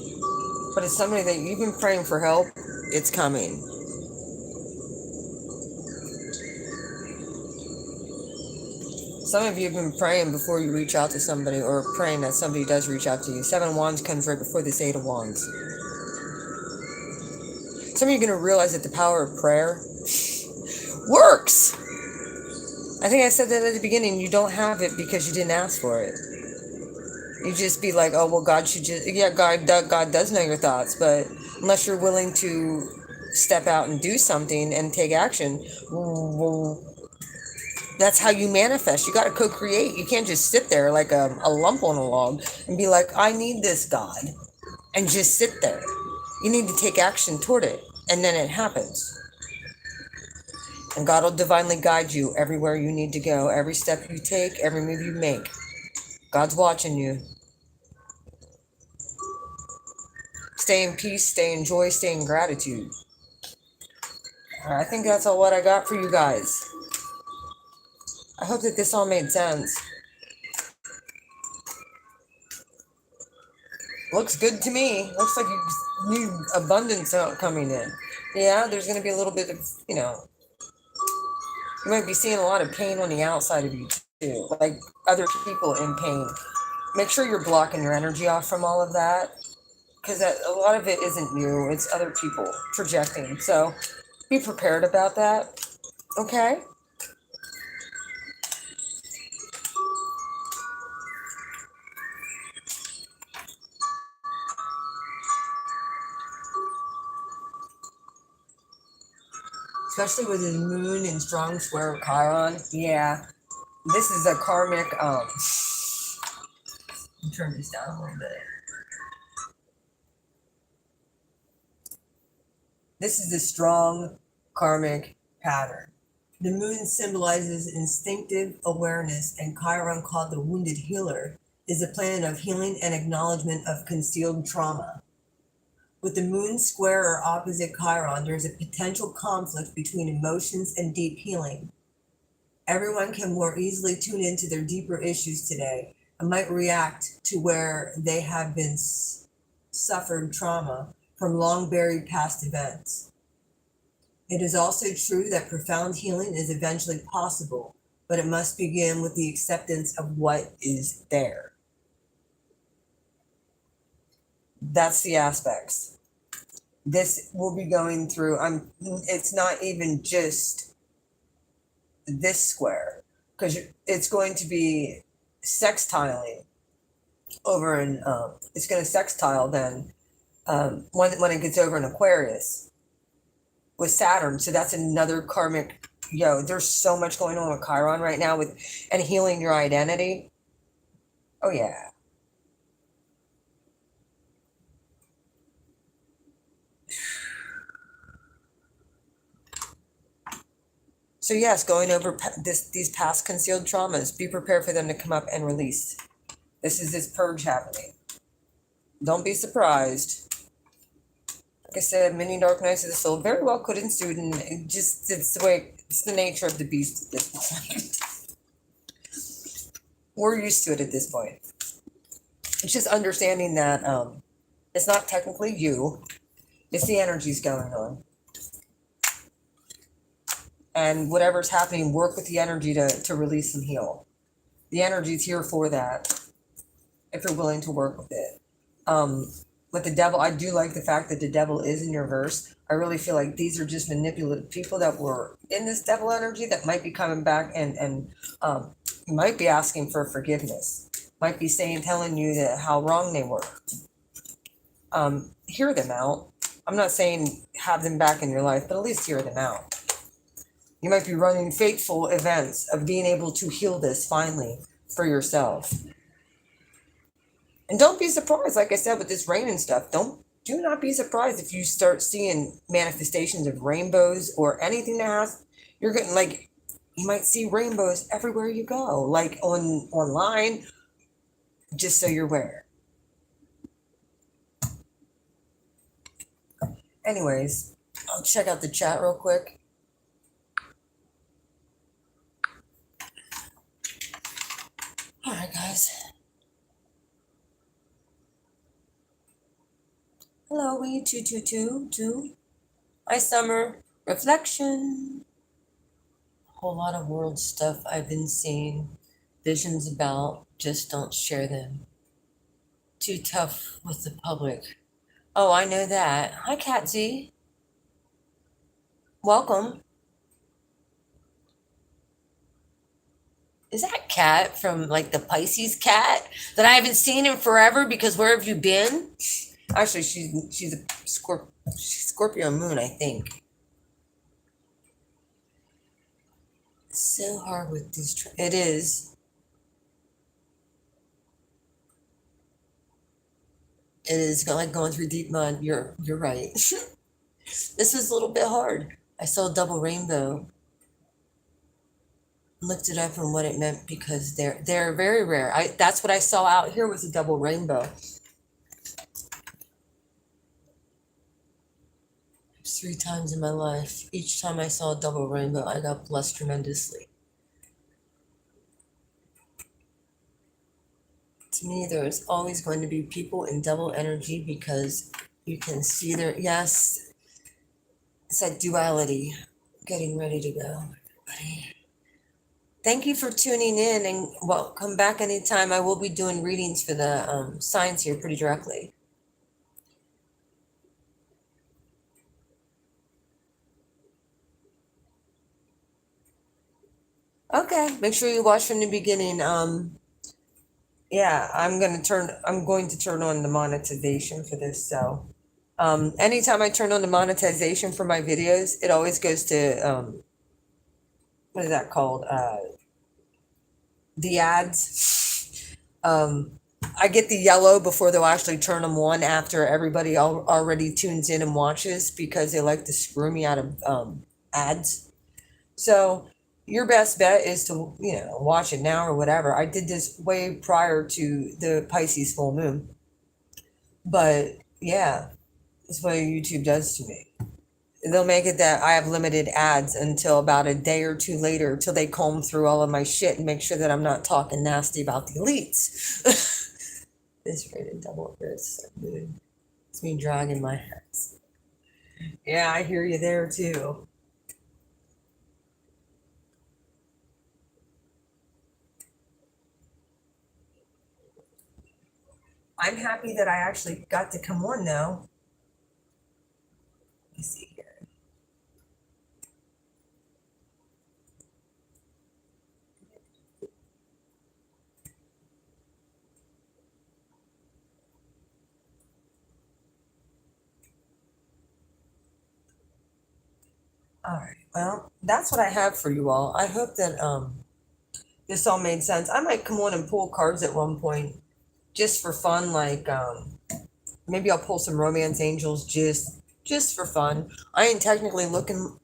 But it's somebody that you've been praying for help. It's coming. Some of you have been praying before you reach out to somebody, or praying that somebody does reach out to you. 7 of Wands comes right before this 8 of Wands. Some of you are going to realize that the power of prayer works. I think I said that at the beginning. You don't have it because you didn't ask for it. You just be like, oh, well, God should just... Yeah, God does know your thoughts, but unless you're willing to step out and do something and take action, well, that's how you manifest. You got to co-create. You can't just sit there like a lump on a log and be like, I need this, God, and just sit there. You need to take action toward it, and then it happens. And God will divinely guide you everywhere you need to go, every step you take, every move you make. God's watching you. Stay in peace, stay in joy, stay in gratitude. I think that's all what I got for you guys. I hope that this all made sense. Looks good to me. Looks like you need abundance coming in. Yeah, there's going to be a little bit of, you might be seeing a lot of pain on the outside of you too, like other people in pain. Make sure you're blocking your energy off from all of that, because a lot of it isn't you, it's other people projecting. So be prepared about that, okay? Especially with the moon in strong square of Chiron. Yeah, this is a karmic. Let me turn this down a little bit. This is a strong karmic pattern. The moon symbolizes instinctive awareness, and Chiron, called the wounded healer, is a planet of healing and acknowledgement of concealed trauma. With the moon square or opposite Chiron, there is a potential conflict between emotions and deep healing. Everyone can more easily tune into their deeper issues today and might react to where they have been suffered trauma from long buried past events. It is also true that profound healing is eventually possible, but it must begin with the acceptance of what is there. That's the aspects. This will be going through, it's not even just this square, because it's going to be sextiling over in, it's going to sextile then when it gets over in Aquarius with Saturn. So that's another karmic, there's so much going on with Chiron right now and healing your identity. Oh yeah. So yes, going over these past concealed traumas, be prepared for them to come up and release. This is this purge happening. Don't be surprised. Like I said, many dark nights of the soul very well could ensue, and it's the nature of the beast at this point. We're used to it at this point. It's just understanding that it's not technically you, it's the energies going on. And whatever's happening, work with the energy to release and heal. The energy's here for that, if you're willing to work with it. With the devil, I do like the fact that the devil is in your verse. I really feel like these are just manipulative people that were in this devil energy that might be coming back and might be asking for forgiveness. Might be telling you that how wrong they were. Hear them out. I'm not saying have them back in your life, but at least hear them out. You might be running fateful events of being able to heal this finally for yourself. And don't be surprised, like I said, with this rain and stuff. Do not be surprised if you start seeing manifestations of rainbows or anything you're getting, like, you might see rainbows everywhere you go, like online, just so you're aware. Anyways, I'll check out the chat real quick. All right, guys. Hello, we 222. Hi, Summer. Reflection. A whole lot of world stuff I've been seeing visions about. Just don't share them. Too tough with the public. Oh, I know that. Hi, Katsy. Welcome. Is that Cat from like the Pisces cat that I haven't seen in forever? Because where have you been? Actually, she's a Scorpio moon, I think. It's so hard with these. It is. It is like going through deep mud. You're right. This was a little bit hard. I saw a double rainbow. Looked it up and what it meant because they're very rare. That's what I saw out here was a double rainbow. 3 times in my life. Each time I saw a double rainbow, I got blessed tremendously. To me, there's always going to be people in double energy because you can see yes, it's that duality. Getting ready to go, everybody. Thank you for tuning in, and come back anytime. I will be doing readings for the signs here pretty directly. Okay, make sure you watch from the beginning. Yeah, I'm going to turn on the monetization for this. So, anytime I turn on the monetization for my videos, it always goes to what is that called? The ads. I get the yellow before they'll actually turn them on after everybody already tunes in and watches because they like to screw me out of ads. So your best bet is to, watch it now or whatever. I did this way prior to the Pisces full moon. But yeah, that's what YouTube does to me. They'll make it that I have limited ads until about a day or two later, till they comb through all of my shit and make sure that I'm not talking nasty about the elites. This rated double wrist. It's me dragging my hands. Yeah, I hear you there too. I'm happy that I actually got to come on though. Let me see here. All right. Well, that's what I have for you all. I hope that this all made sense. I might come on and pull cards at one point just for fun, like maybe I'll pull some romance angels just for fun. I ain't technically looking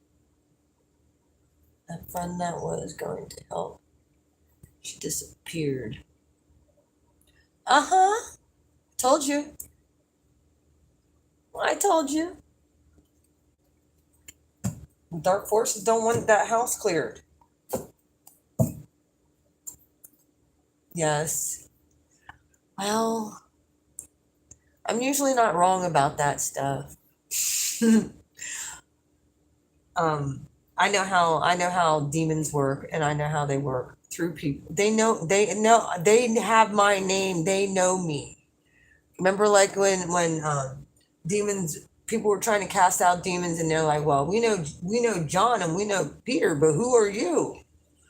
that friend that was going to help. She disappeared. Uh-huh. Told you. I told you. Dark forces don't want that house cleared. Yes. Well, I'm usually not wrong about that stuff. um, I know how demons work, and I know how they work through people. They know they have my name. They know me. Remember, like when demons people were trying to cast out demons, and they're like, "Well, we know John and we know Peter, but who are you?"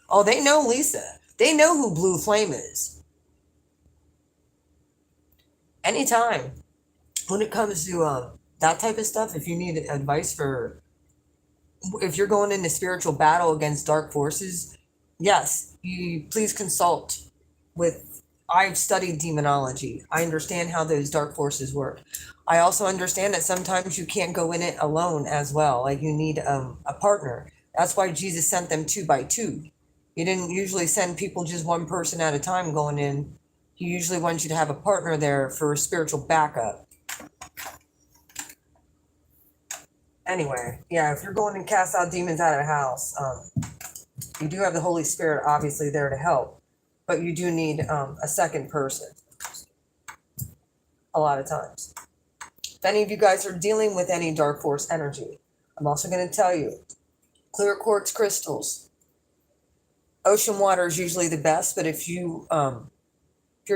Oh, they know Lisa. They know who Blue Flame is. Anytime when it comes to that type of stuff, if you need advice for if you're going into spiritual battle against dark forces, yes, you please consult with. I've studied demonology. I understand how those dark forces work. I also understand that sometimes you can't go in it alone as well. Like you need a partner. That's why Jesus sent them two by two. He didn't usually send people just one person at a time going in. He usually wants you to have a partner there for spiritual backup. Anyway, yeah, if you're going to cast out demons out of a house, you do have the Holy Spirit obviously there to help, but you do need a second person a lot of times. If any of you guys are dealing with any dark force energy, I'm also going to tell you clear quartz crystals. Ocean water is usually the best, but if you're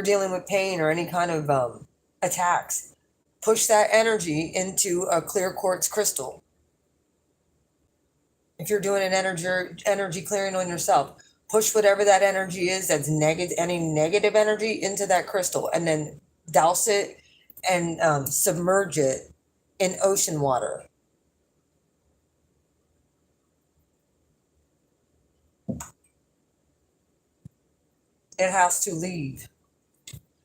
dealing with pain or any kind of attacks, push that energy into a clear quartz crystal. If you're doing an energy clearing on yourself, push whatever that energy is that's negative, any negative energy into that crystal, and then douse it and submerge it in ocean water. It has to leave.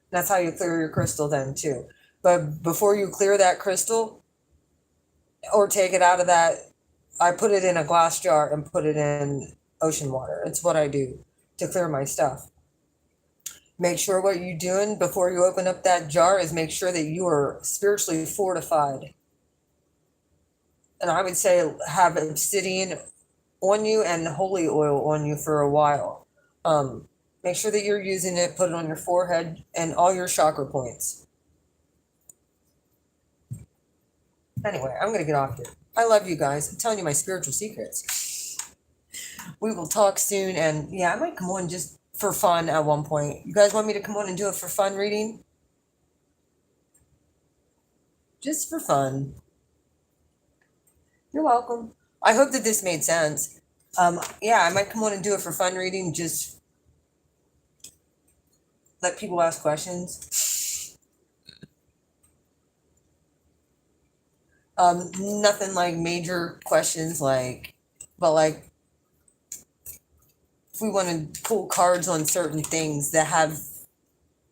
That's how you clear your crystal then too. But before you clear that crystal or take it out of that, I put it in a glass jar and put it in ocean water. It's what I do to clear my stuff. Make sure what you're doing before you open up that jar is make sure that you are spiritually fortified. And I would say have obsidian on you and holy oil on you for a while. Make sure that you're using it, put it on your forehead and all your chakra points. Anyway, I'm going to get off here. I love you guys. I'm telling you my spiritual secrets. We will talk soon. And yeah, I might come on just for fun at one point. You guys want me to come on and do it for fun reading? Just for fun. You're welcome. I hope that this made sense. Yeah, I might come on and do it for fun reading. Just let people ask questions. Nothing like major questions, like, but like if we want to pull cards on certain things that have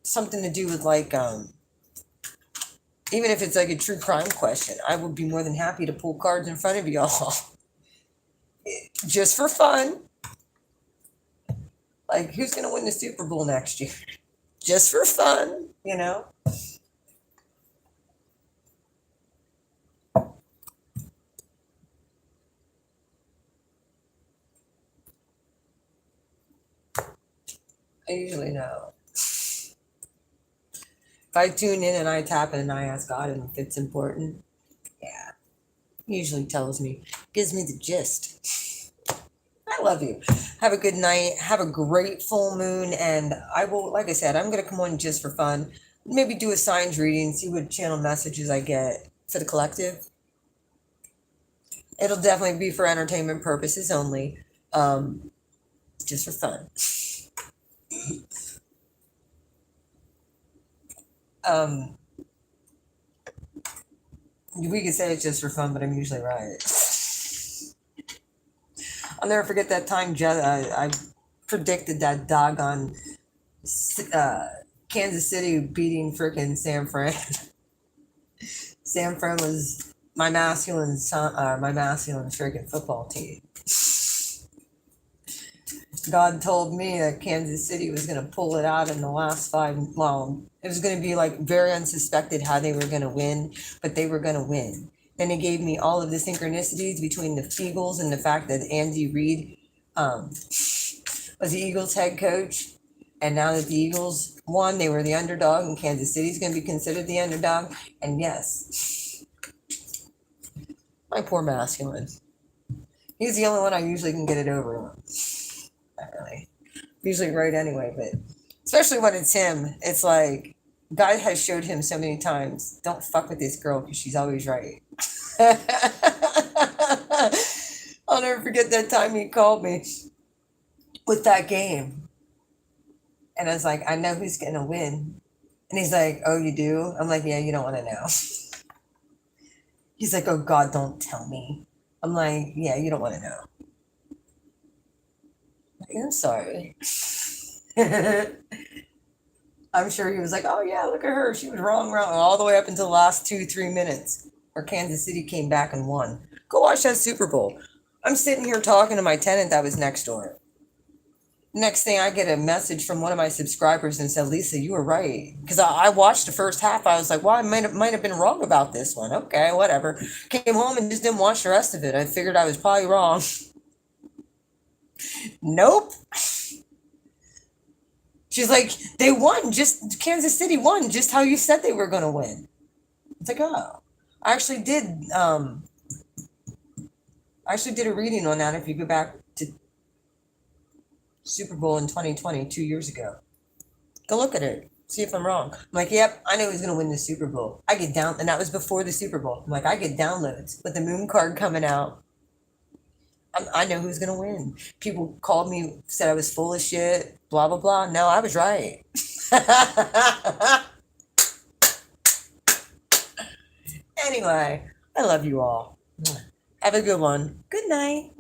something to do with like even if it's like a true crime question, I would be more than happy to pull cards in front of y'all just for fun. Like, who's gonna win the Super Bowl next year? Just for fun, you know. I usually know. If I tune in and I tap in and I ask God and if it's important, yeah, he usually tells me, gives me the gist. I love you. Have a good night. Have a great full moon. And I will, like I said, I'm going to come on just for fun. Maybe do a signs reading, see what channel messages I get for the collective. It'll definitely be for entertainment purposes only, just for fun. Um, we could say it's just for fun, but I'm usually right. I'll never forget that time I predicted that doggone uh, Kansas City beating frickin' San Fran. San Fran was my masculine freaking football team. God told me that Kansas City was going to pull it out in the last five. Well, it was going to be like very unsuspected how they were going to win, but they were going to win. Then he gave me all of the synchronicities between the Eagles and the fact that Andy Reid was the Eagles head coach. And now that the Eagles won, they were the underdog, and Kansas City's going to be considered the underdog. And yes, my poor masculine. He's the only one I usually can get it over on. Not really. Usually right anyway, but especially when it's him, it's like God has showed him so many times, don't fuck with this girl because she's always right. I'll never forget that time he called me with that game. And I was like, I know who's going to win. And he's like, oh, you do? I'm like, yeah, you don't want to know. He's like, oh, God, don't tell me. I'm like, yeah, you don't want to know. I'm sorry. I'm sure he was like, oh, yeah, look at her. She was wrong, all the way up until the last 2-3 minutes where Kansas City came back and won. Go watch that Super Bowl. I'm sitting here talking to my tenant that was next door. Next thing, I get a message from one of my subscribers and said, Lisa, you were right. Because I watched the first half. I was like, well, I might have been wrong about this one. Okay, whatever. Came home and just didn't watch the rest of it. I figured I was probably wrong. Nope. She's like, they won. Just Kansas City won just how you said they were going to win. It's like, oh. I actually did a reading on that if you go back to Super Bowl in 2020, 2 years ago. Go look at it. See if I'm wrong. I'm like, yep, I knew he was going to win the Super Bowl. I get down, and that was before the Super Bowl. I'm like, I get downloads with the moon card coming out. I know who's going to win. People called me, said I was full of shit, blah, blah, blah. No, I was right. Anyway, I love you all. Have a good one. Good night.